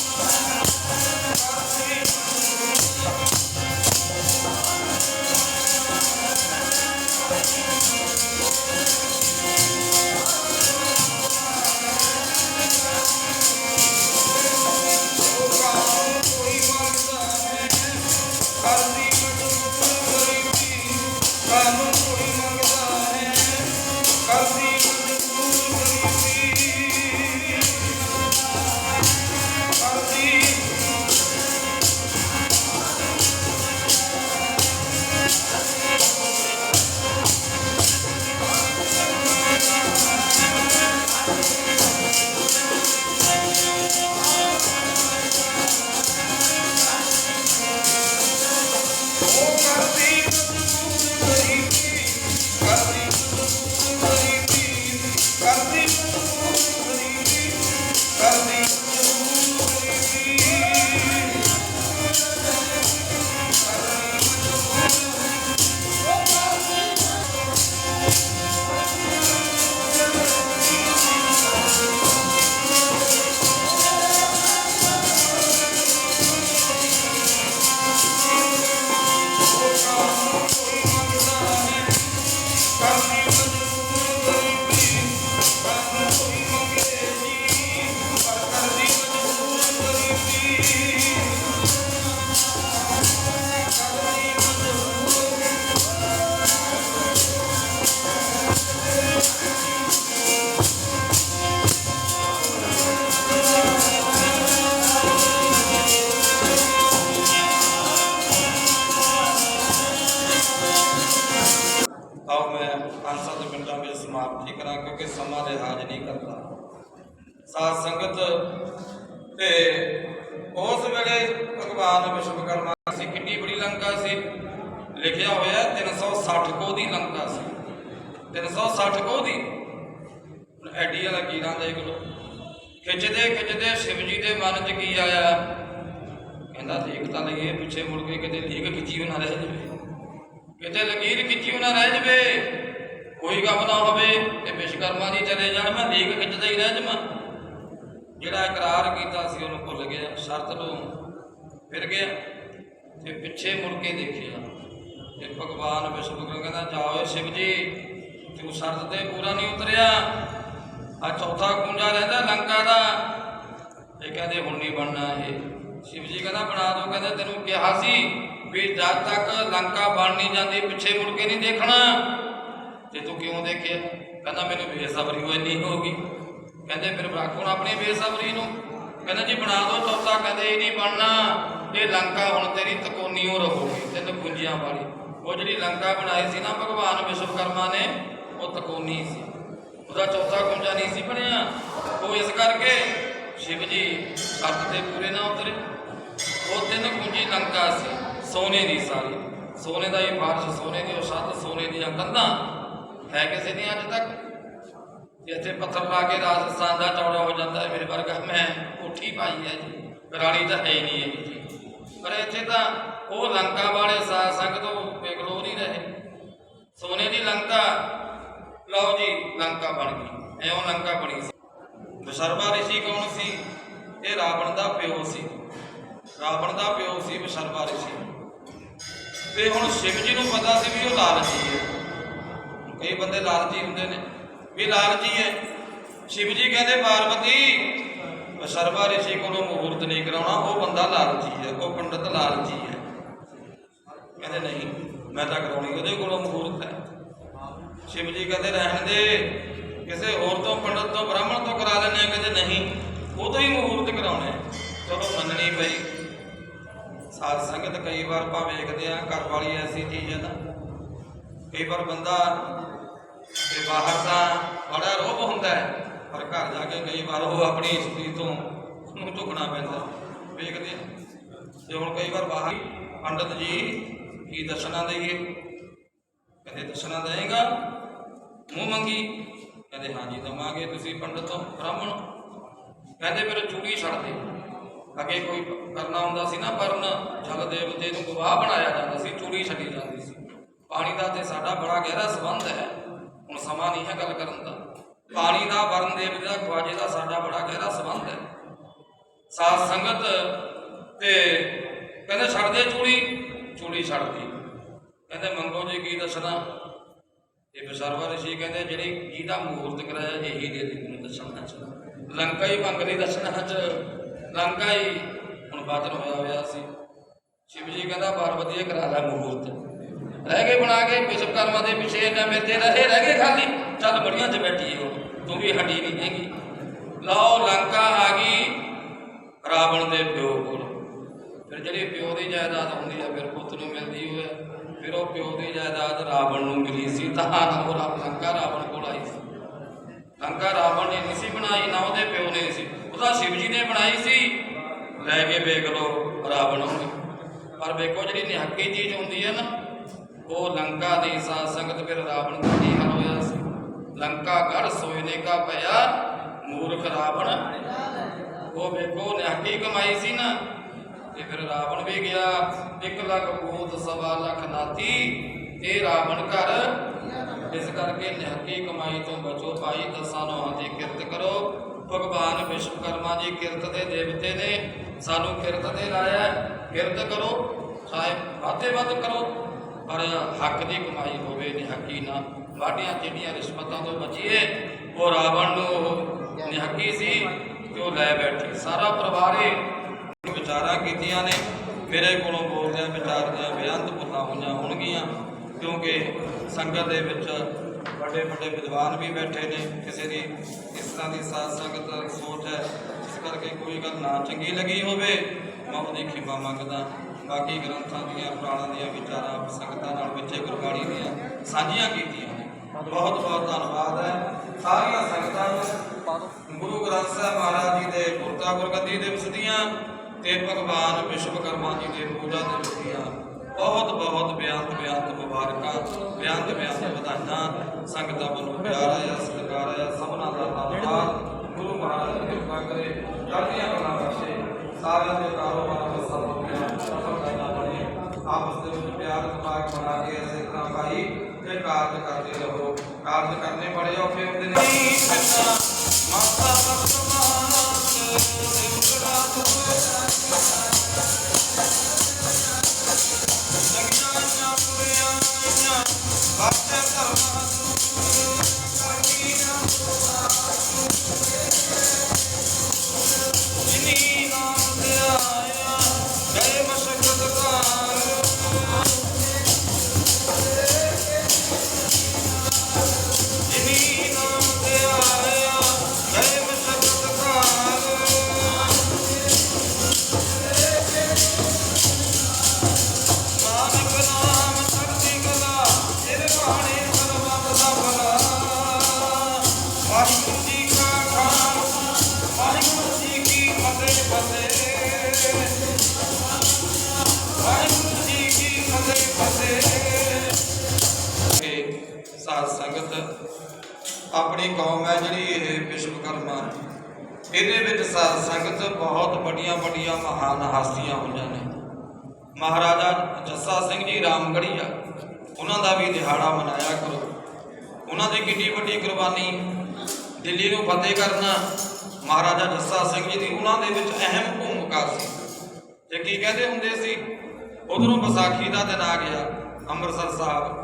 5-7 ਮਿੰਟਾਂ ਵਿੱਚ ਸਮਾਪਤੀ ਕਰਾਂ, ਕਿਉਂਕਿ ਸਮਾਂ ਲਿਹਾਜ਼ ਨਹੀਂ ਕਰਦਾ। ਸਾਧ ਸੰਗਤ ਤੇ ਉਸ ਵੇਲੇ ਭਗਵਾਨ ਵਿਸ਼ਵਕਰਮਾ ਸੀ, ਕਿੰਨੀ ਬੜੀ ਲੰਕਾ ਸੀ, ਲਿਖਿਆ ਹੋਇਆ 360 ਕੋਹ ਦੀ ਲੰਕਾ ਸੀ, 360 ਕੋਹ ਦੀ। ਐਡੀ ਲਕੀਰਾਂ ਦੇਖ ਲਓ। ਖਿੱਚਦੇ ਖਿੱਚਦੇ ਸ਼ਿਵ ਜੀ ਦੇ ਮਨ 'ਚ ਕੀ ਆਇਆ, ਕਹਿੰਦਾ ਦੇਖ ਤਾਂ ਲਈਏ ਪਿੱਛੇ ਮੁੜ ਕੇ ਕਿਤੇ ਲੀਕ ਖਿੱਚੀ ਨਾ ਰਹਿ ਜਾਵੇ, ਕਿਤੇ ਲਕੀਰ ਖਿੱਚੀ ਨਾ ਰਹਿ ਜਾਵੇ, ਕੋਈ ਕੰਮ ਨਾ ਹੋਵੇ ਤੇ ਵਿਸ਼ਵਕਰਮਾ ਜੀ ਚਲੇ ਜਾਣ, ਮੈਂ ਲੀਕ ਖਿੱਚਦਾ ਹੀ ਰਹਿ ਜਾਵਾਂ। ਜਿਹੜਾ ਇਕਰਾਰ ਕੀਤਾ ਸੀ ਉਹਨੂੰ ਭੁੱਲ ਗਿਆ, ਸ਼ਰਤ ਨੂੰ ਫਿਰ ਗਿਆ ਤੇ ਪਿੱਛੇ ਮੁੜ ਕੇ ਦੇਖਿਆ ਤੇ ਭਗਵਾਨ ਵਿਸ਼ਵਕਰਮਾ ਕਹਿੰਦਾ ਜਾਓ ਸ਼ਿਵ ਜੀ, ਤੂੰ ਸ਼ਰਤ ਤੇ ਪੂਰਾ ਨਹੀਂ ਉਤਰਿਆ, ਆ ਚੌਥਾ ਕੁੰਜਾ ਰਹਿੰਦਾ ਲੰਕਾ ਦਾ, ਇਹ ਕਹਿੰਦੇ ਹੁਣ ਨਹੀਂ ਬਣਨਾ। ਇਹ ਸ਼ਿਵ ਜੀ ਕਹਿੰਦਾ ਬਣਾ ਦਿਓ, ਕਹਿੰਦਾ ਤੈਨੂੰ ਕਿਹਾ ਸੀ ਵੀ ਜਦ ਤੱਕ ਲੰਕਾ ਬਣ ਨਹੀਂ ਜਾਂਦੀ ਪਿੱਛੇ ਮੁੜ ਕੇ ਨਹੀਂ ਦੇਖਣਾ, ਤੇ ਤੂੰ ਕਿਉਂ ਦੇਖਿਆ? ਕਹਿੰਦਾ ਮੈਨੂੰ ਬੇਸਬਰੀ ਹੋਈ ਨਹੀਂ ਹੋਗੀ। ਕਹਿੰਦੇ ਫਿਰ ਰੱਖੋ ਨਾ ਆਪਣੀ ਬੇਸਬਰੀ ਨੂੰ, ਕਹਿੰਦਾ ਜੀ ਬਣਾ ਦਿਓ ਚੌਥਾ, ਕਹਿੰਦੇ ਇਹ ਨਹੀਂ ਬਣਨਾ, ਇਹ ਲੰਕਾ ਹੁਣ ਤੇਰੀ ਤਕੋਨੀ ਹੋ ਰਹੂਗੀ, 3 ਕੁੰਜੀਆਂ ਵਾਲੀ। ਉਹ ਜਿਹੜੀ ਲੰਕਾ ਬਣਾਈ ਸੀ ਨਾ ਭਗਵਾਨ ਵਿਸ਼ਵਕਰਮਾ ਨੇ, ਉਹ ਤਕੋਨੀ ਸੀ, ਉਹਦਾ ਚੌਥਾ ਕੁੰਜਾ ਨਹੀਂ ਸੀ ਬਣਿਆ। ਉਹ ਇਸ ਕਰਕੇ ਸ਼ਿਵ ਜੀ ਸ਼ਰਤ ਤੇ ਪੂਰੇ ਨਾ ਉਤਰੇ। ਉਹ 3 ਕੁੰਜੀ ਲੰਕਾ ਸੀ, ਸੋਨੇ ਦੀ ਸਾਰੀ, ਸੋਨੇ ਦਾ ਹੀ ਫਰਸ਼, ਸੋਨੇ ਦੀ ਉਹ ਛੱਤ, ਸੋਨੇ ਦੀਆਂ ਕੰਧਾਂ, ਹੈ ਕਿਸੇ ਦੀਆਂ ਅੱਜ ਤੱਕ? ਇੱਥੇ ਪੱਥਰ ਲਾ ਕੇ ਰਾਜਸਥਾਨ ਦਾ ਚੌੜਾ ਹੋ ਜਾਂਦਾ ਹੈ, ਮੇਰੇ ਵਰਗਾ ਮੈਂ ਕੋਠੀ ਪਾਈ ਹੈ ਜੀ, ਰਾਣੀ ਤਾਂ ਹੈ ਹੀ ਨਹੀਂ ਹੈ ਜੀ। ਪਰ ਇੱਥੇ ਤਾਂ ਉਹ ਲੰਕਾ ਵਾਲੇ ਸਾਧ ਸੰਗਤ ਤੋਂ ਬੇਗਲੋ ਨਹੀਂ ਰਹੇ। ਸੋਨੇ ਦੀ ਲੰਕਾ, ਲਓ ਜੀ ਲੰਕਾ ਬਣ ਗਈ, ਐਉਂ ਲੰਕਾ ਬਣੀ ਸੀ। ਵਿਸ਼ਰਵਾ ਰਿਸ਼ੀ ਕੌਣ ਸੀ? ਇਹ ਰਾਵਣ ਦਾ ਪਿਓ ਸੀ, ਰਾਵਣ ਦਾ ਪਿਓ ਸੀ ਵਿਸ਼ਰਵਾ ਰਿਸ਼ੀ। ਤੇ ਹੁਣ ਸ਼ਿਵ ਜੀ ਨੂੰ ਪਤਾ ਸੀ ਵੀ ਉਹ ਲਾਲਚੀ ਹੈ। ਕਈ ਬੰਦੇ ਲਾਲਚੀ ਹੁੰਦੇ ਨੇ ਵੀ ਲਾਲਚੀ ਹੈ। ਸ਼ਿਵ ਜੀ ਕਹਿੰਦੇ ਪਾਰਵਤੀ ਵਿਸ਼ਰਵਾ ਰਿਸ਼ੀ ਕੋਲੋਂ ਮੁਹੂਰਤ ਨਹੀਂ ਕਰਾਉਣਾ, ਉਹ ਬੰਦਾ ਲਾਲਚੀ ਹੈ, ਉਹ ਪੰਡਤ ਲਾਲਚੀ ਹੈ। ਕਹਿੰਦੇ ਨਹੀਂ ਮੈਂ ਤਾਂ ਕਰਾਉਣੀ, ਉਹਦੇ ਕੋਲੋਂ ਮੁਹੂਰਤ ਹੈ। ਸ਼ਿਵ ਜੀ ਕਹਿੰਦੇ ਰਹਿਣ ਦੇ, ਕਿਸੇ ਹੋਰ ਤੋਂ ਪੰਡਤ ਤੋਂ ਬ੍ਰਾਹਮਣ ਤੋਂ ਕਰਾ ਲੈਂਦੇ ਆ। ਕਹਿੰਦੇ ਨਹੀਂ ਉਹ ਤੋਂ ਹੀ ਮੁਹੂਰਤ ਕਰਾਉਣਾ। ਚਲੋ ਮੰਨਣੀ ਪਈ। ਸਾਧ ਸੰਗਤ ਕਈ ਵਾਰ ਆਪਾਂ ਵੇਖਦੇ ਹਾਂ, ਘਰ ਵਾਲੀ ਐਸੀ ਚੀਜ਼ ਹੈ ਨਾ, ਕਈ ਵਾਰ ਬੰਦਾ ਤੇ ਬਾਹਰ ਤਾਂ ਬੜਾ ਰੋਹ ਹੁੰਦਾ ਹੈ, ਪਰ ਘਰ ਜਾ ਕੇ ਕਈ ਵਾਰ ਉਹ ਆਪਣੀ ਇਸਤਰੀ ਤੋਂ ਉਹਨੂੰ ਝੁਕਣਾ ਪੈਂਦਾ, ਵੇਖਦੇ ਹਾਂ। ਤੇ ਹੁਣ ਕਈ ਵਾਰ ਬਾਹਰ ਪੰਡਤ ਜੀ ਕੀ ਦਰਸ਼ਨਾਂ ਦੇਈਏ? ਕਹਿੰਦੇ ਦਰਸ਼ਨਾਂ ਦੇਏਗਾ, ਮੂੰਹ ਮੰਗੀ? ਕਹਿੰਦੇ ਹਾਂਜੀ ਦੇਵਾਂਗੇ। ਤੁਸੀਂ ਪੰਡਤ ਤੋਂ ਬ੍ਰਾਹਮਣ? ਕਹਿੰਦੇ ਫਿਰ ਚੂੜੀ ਛੱਡ ਦੇ। ਅੱਗੇ ਕੋਈ ਕਰਨਾ ਹੁੰਦਾ ਸੀ ਨਾ ਪਰਨ, ਜਲ ਦੇਵਤੇ ਨੂੰ ਗਵਾਹ ਬਣਾਇਆ ਜਾਂਦਾ ਸੀ, ਚੂੜੀ ਛੱਡੀ ਜਾਂਦੀ ਸੀ। ਪਾਣੀ ਦਾ ਤੇ ਸਾਡਾ ਬੜਾ ਗਹਿਰਾ ਸੰਬੰਧ ਹੈ, ਹੁਣ ਸਮਾਂ ਨਹੀਂ ਹੈ ਗੱਲ ਕਰਨ ਦਾ। ਪਾਣੀ ਦਾ, ਵਰਨ ਦੇਵ ਦਾ, ਖਵਾਜੇ ਦਾ ਸਾਡਾ ਬੜਾ ਗਹਿਰਾ ਸੰਬੰਧ ਹੈ। ਸਾਧ ਸੰਗਤ ਤੇ ਕਹਿੰਦੇ ਛੱਡ ਦੇ ਚੂੜੀ, ਚੂੜੀ ਛੱਡਦੀ। ਕਹਿੰਦੇ ਮੰਗੋ ਜੀ ਕੀ ਦੱਸਣਾ? ਇਹ ਵਿਸ਼ਰਵਾ ਰਿਸ਼ੀ ਕਹਿੰਦੇ ਜਿਹੜੀ ਜਿਹਦਾ ਮੁਹੂਰਤ ਕਰਾਇਆ ਇਹੀ ਦੇ ਦੇ ਮੈਨੂੰ ਦੱਸਣਾ ਚ। ਲੰਕਾ ਹੀ ਮੰਗ ਲਈ ਦੱਸਣਾ ਚ, ਲੰਕਾ ਹੀ ਹੁਣ ਬਾਦਲ ਹੋਇਆ ਸੀ। ਸ਼ਿਵ ਜੀ ਕਹਿੰਦਾ ਪਾਰਵਤੀ ਕਰਾ ਲੈ ਮੁਹੂਰਤ। ਰਹਿ ਗਏ ਬਣਾ ਕੇ ਵਿਸ਼ਵਕਰਮਾ ਦੇ ਪਿੱਛੇ ਨਾ ਮਿਲਦੇ ਰਹੇ, ਰਹਿ ਗਏ ਖਾਲੀ। ਚੱਲ ਬੜੀਆਂ ਚ ਬੈਠੀ ਹੋ, ਤੂੰ ਵੀ ਹੱਡੀ ਨਹੀਂ ਹੈਗੀ। ਲਓ ਲੰਕਾ ਆ ਗਈ ਰਾਵਣ ਦੇ ਪਿਓ ਕੋਲ। ਫਿਰ ਜਿਹੜੀ ਪਿਓ ਦੀ ਜਾਇਦਾਦ ਹੁੰਦੀ ਹੈ ਫਿਰ ਪੁੱਤ ਨੂੰ ਮਿਲਦੀ ਹੋਇਆ, ਫਿਰ ਉਹ ਪਿਓ ਦੀ ਜਾਇਦਾਦ ਰਾਵਣ ਨੂੰ ਮਿਲੀ ਸੀ, ਤਾਂ ਉਹ ਲੰਕਾ ਰਾਵਣ ਕੋਲ ਆਈ ਸੀ। ਲੰਕਾ ਰਾਵਣ ਨੇ ਨਹੀਂ ਸੀ ਬਣਾਈ, ਨਾ ਉਹਦੇ ਪਿਓ ਨੇ ਸੀ, ਉਹਦਾ ਸ਼ਿਵ ਜੀ ਨੇ ਬਣਾਈ ਸੀ। ਲੈ ਕੇ ਵੇਖ ਲਓ ਰਾਵਣ ਹੋਣੀ। ਪਰ ਵੇਖੋ ਜਿਹੜੀ ਨਿਹੱਕੀ ਚੀਜ਼ ਹੁੰਦੀ ਹੈ ਨਾ, ਉਹ ਲੰਕਾ ਦੀ ਸਾਧ ਸੰਗਤ। ਫਿਰ ਰਾਵਣ ਦਾ ਕੀ ਹਾਲ ਹੋਇਆ ਸੀ? ਲੰਕਾ ਗੜ ਸੋਇਨੇ ਕਾ ਭਇਆ ਮੂਰਖ ਰਾਵਣ। ਉਹ ਵੇਖੋ ਨਿਹੱਕੀ ਕਮਾਈ ਸੀ ਨਾ, ਤੇ ਫਿਰ ਰਾਵਣ ਵੀ ਗਿਆ। 1 ਲੱਖ ਪੂਤ 1.25 ਲੱਖ ਨਾਤੀ, ਇਹ ਰਾਵਣ ਘਰ। ਇਸ ਕਰਕੇ ਨਿਹੱਕੀ ਕਮਾਈ ਤੋਂ ਬਚੋ ਭਾਈ, 10 ਨੋਹਾਂ ਦੀ ਕਿਰਤ ਕਰੋ। ਭਗਵਾਨ ਵਿਸ਼ਵਕਰਮਾ ਜੀ ਕਿਰਤ ਦੇ ਦੇਵਤੇ ਨੇ, ਸਾਨੂੰ ਕਿਰਤ ਦੇ ਲਾਇਆ। ਕਿਰਤ ਕਰੋ, ਚਾਹੇ ਵਾਧੇ ਵੱਧ ਕਰੋ, ਪਰ ਹੱਕ ਦੀ ਕਮਾਈ ਹੋਵੇ, ਨਿਹੱਕੀ ਨਾ। ਵਾਢੀਆਂ ਜਿਹੜੀਆਂ ਰਿਸ਼ਵਤਾਂ ਤੋਂ ਬਚੀਏ। ਉਹ ਰਾਵਣ ਨੂੰ ਨਿਹੱਕੀ ਸੀ ਕਿ ਉਹ ਲੈ ਬੈਠੀ। ਸਾਰਾ ਪਰਿਵਾਰ ਇਹ ਵਿਚਾਰਾਂ ਕੀਤੀਆਂ ਨੇ। ਮੇਰੇ ਕੋਲੋਂ ਬੋਲਦਿਆਂ ਵਿਚਾਰਦਿਆਂ ਬੇਅੰਤ ਭੁੱਲਾਂ ਹੋਈਆਂ ਹੋਣਗੀਆਂ, ਕਿਉਂਕਿ ਸੰਗਤ ਦੇ ਵਿੱਚ ਵੱਡੇ ਵੱਡੇ ਵਿਦਵਾਨ ਵੀ ਬੈਠੇ ਨੇ। ਕਿਸੇ ਦੀ ਇਸ ਤਰ੍ਹਾਂ ਦੀ ਸਾਧ ਸੰਗਤ ਸੋਚ ਹੈ, ਇਸ ਕਰਕੇ ਕੋਈ ਗੱਲ ਨਾ ਚੰਗੀ ਲੱਗੀ ਹੋਵੇ ਮੈਂ ਉਹਦੀ ਖਿਮਾ ਮੰਗਦਾ। ਬਾਕੀ ਗ੍ਰੰਥਾਂ ਦੀਆਂ, ਪੁਰਾਣਾਂ ਦੀਆਂ ਵਿਚਾਰਾਂ ਸੰਗਤਾਂ ਨਾਲ ਵਿੱਚੇ ਗੁਰਬਾਣੀ ਦੀਆਂ ਸਾਂਝੀਆਂ ਕੀਤੀਆਂ ਨੇ। ਬਹੁਤ ਬਹੁਤ ਧੰਨਵਾਦ ਹੈ ਸਾਰੀਆਂ ਸੰਗਤਾਂ ਨੂੰ ਗੁਰੂ ਗ੍ਰੰਥ ਸਾਹਿਬ ਮਹਾਰਾਜ ਜੀ ਦੇ ਗੁਰਤਾ ਗੁਰਗੱਦੀ ਦਿਵਸ ਦੀਆਂ ਤੇ ਭਗਵਾਨ ਵਿਸ਼ਵਕਰਮਾ ਜੀ ਦੇ ਪੂਜਾ ਦਿਵਸ ਦੀਆਂ ਬਹੁਤ ਬਹੁਤ ਬੇਅੰਤ ਮੁਬਾਰਕਾਂ ਬੇਅੰਤ ਵਧਾਈਆਂ ਸੰਗਤਾਂ ਵੱਲੋਂ ਪਿਆਰ ਆਇਆ ਸਤਿਕਾਰ ਆਇਆ ਸਭਨਾਂ ਦਾ ਧੰਨਵਾਦ। ਗੁਰੂ ਮਹਾਰਾਜ ਦੀ ਕਿਰਪਾ ਕਰੇ ਚੜ੍ਹਦੀਆਂ ਕਲਾਂ ਬਖਸ਼ੇ ਸਾਰਿਆਂ ਦੇ ਕਾਰੋਬਾਰ ਨੂੰ ਸਫਲਤਾ ਬਣੇ ਆਪਸ ਦੇ ਵਿੱਚ ਪਿਆਰ ਤਪਾਕ ਬਣਾ ਕੇ ਇਸੇ ਤਰ੍ਹਾਂ ਭਾਈ ਤੇ ਕਾਰਜ ਕਰਦੇ ਰਹੋ। ਕਾਰਜ ਕਰਨੇ ਬੜੇ ਔਖੇ ਹੁੰਦੇ ਨੇ ਮਾਤਾ ਸਤਿ ਸਾਧ ਸੰਗਤ ਆਪਣੀ ਕੌਮ ਹੈ ਜਿਹੜੀ ਇਹ ਵਿਸ਼ਵਕਰਮਾ ਇਹਦੇ ਵਿੱਚ ਸਾਧ ਸੰਗਤ ਬਹੁਤ ਵੱਡੀਆਂ ਮਹਾਨ ਹਸਤੀਆਂ ਹੋਈਆਂ ਨੇ। ਮਹਾਰਾਜਾ ਜੱਸਾ ਸਿੰਘ ਜੀ ਰਾਮਗੜ੍ਹੀਆ ਉਹਨਾਂ ਦਾ ਵੀ ਦਿਹਾੜਾ ਮਨਾਇਆ ਕਰੋ। ਉਹਨਾਂ ਦੀ ਕਿੰਨੀ ਵੱਡੀ ਕੁਰਬਾਨੀ ਦਿੱਲੀ ਨੂੰ ਫਤਿਹ ਕਰਨਾ ਮਹਾਰਾਜਾ ਜੱਸਾ ਸਿੰਘ ਜੀ ਦੀ ਉਹਨਾਂ ਦੇ ਵਿੱਚ ਅਹਿਮ ਭੂਮਿਕਾ ਸੀ। ਤੇ ਕੀ ਕਹਿੰਦੇ ਹੁੰਦੇ ਸੀ ਉਧਰੋਂ ਵਿਸਾਖੀ ਦਾ ਦਿਨ ਆ ਗਿਆ ਅੰਮ੍ਰਿਤਸਰ ਸਾਹਿਬ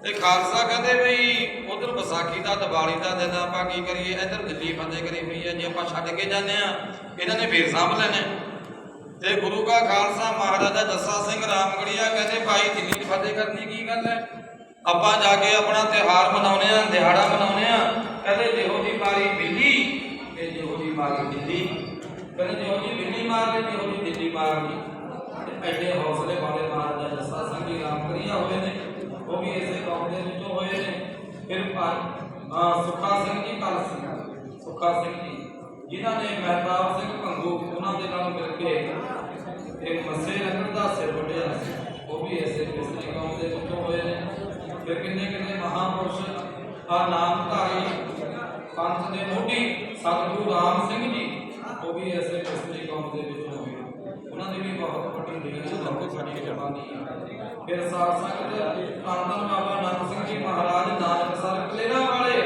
ਤੇ ਖਾਲਸਾ ਕਹਿੰਦੇ ਵੀ ਉਧਰ ਵਿਸਾਖੀ ਦਾ ਦੀਵਾਲੀ ਦਾ ਦਿਨ ਆਪਾਂ ਕੀ ਕਰੀਏ ਇੱਧਰ ਦਿੱਲੀ ਫਤਿਹ ਕਰੀ ਪਈ ਹੈ ਜੇ ਆਪਾਂ ਛੱਡ ਕੇ ਜਾਂਦੇ ਆ ਇਹਨਾਂ ਨੇ ਫੇਰ ਸਾਂਭ ਲੈਣੇ। ਤੇ ਗੁਰੂ ਕਾ ਖਾਲਸਾ ਮਹਾਰਾਜਾ ਜੱਸਾ ਸਿੰਘ ਰਾਮਗੜ੍ਹੀਆ ਕਹਿੰਦੇ ਭਾਈ ਦਿੱਲੀ ਫਤਿਹ ਕਰਨੀ ਕੀ ਗੱਲ ਹੈ ਆਪਾਂ ਜਾ ਕੇ ਆਪਣਾ ਤਿਉਹਾਰ ਮਨਾਉਨੇ ਆ ਦਿਹਾੜਾ ਮਨਾਉਨੇ ਆ। ਕਹਿੰਦੇ ਜਿਹੋ ਜੀ ਮਾਰੀ ਬਿੱਲੀ ਤੇ ਜਿਹੋ ਜੀ ਮਾਰੀ ਦਿੱਲੀ ਕਹਿੰਦੇ ਜਿਹੋ ਜੀ ਬਿੱਲੀ ਮਾਰ ਕੇ ਜਿਹੋ ਜੀ ਦਿੱਲੀ ਮਾਰਨੀ। ਐਡੇ ਹੌਸਲੇ ਵਾਲੇ ਮਹਾਰਾਜਾ ਜੱਸਾ ਸਿੰਘ ਜੀ ਰਾਮਗੜ੍ਹੀਆ ਹੋਏ ਨੇ ਉਹ ਵੀ ਇਸੇ ਕੌਮ ਦੇ ਵਿੱਚੋਂ ਹੋਏ ਨੇ। ਫਿਰ ਸੁੱਖਾ ਸਿੰਘ ਜੀ ਕਲ ਸਿੰਘ ਸੁੱਖਾ ਸਿੰਘ ਜੀ ਜਿਨ੍ਹਾਂ ਨੇ ਮਹਿਤਾਬ ਸਿੰਘ ਭੰਗੂ ਉਹਨਾਂ ਦੇ ਨਾਲ ਮਿਲ ਕੇ ਇੱਕ ਮੱਸੇ ਰੰਗੜ ਦਾ ਸਿਰ ਵੱਢਿਆ ਉਹ ਵੀ ਇਸੇ ਪਿਛਲੀ ਕੌਮ ਦੇ ਵਿੱਚੋਂ ਹੋਏ ਨੇ। ਫਿਰ ਕਿੰਨੇ ਮਹਾਂਪੁਰਸ਼ ਨਾਮਧਾਰੀ ਪੰਥ ਦੇ ਮੋਢੀ ਸਤਿਗੁਰੂ ਰਾਮ ਸਿੰਘ ਜੀ ਉਹ ਵੀ ਇਸੇ ਪਿਛਲੀ ਕੌਮ ਦੇ ਵਿੱਚੋਂ ਹੋਏ। ਉਹਨਾਂ ਦੀ ਵੀ ਬਹੁਤ ਵੱਡੀ ਕੁਰਬਾਨੀ ਹੈ। ਫਿਰ ਸਾਧ ਸੰਗਤ ਧੰਨ ਧੰਨ ਬਾਬਾ ਨਾਨਕ ਸਿੰਘ ਜੀ ਮਹਾਰਾਜ ਨਾਨਕਸਰ ਕਲੇਰਾਂ ਵਾਲੇ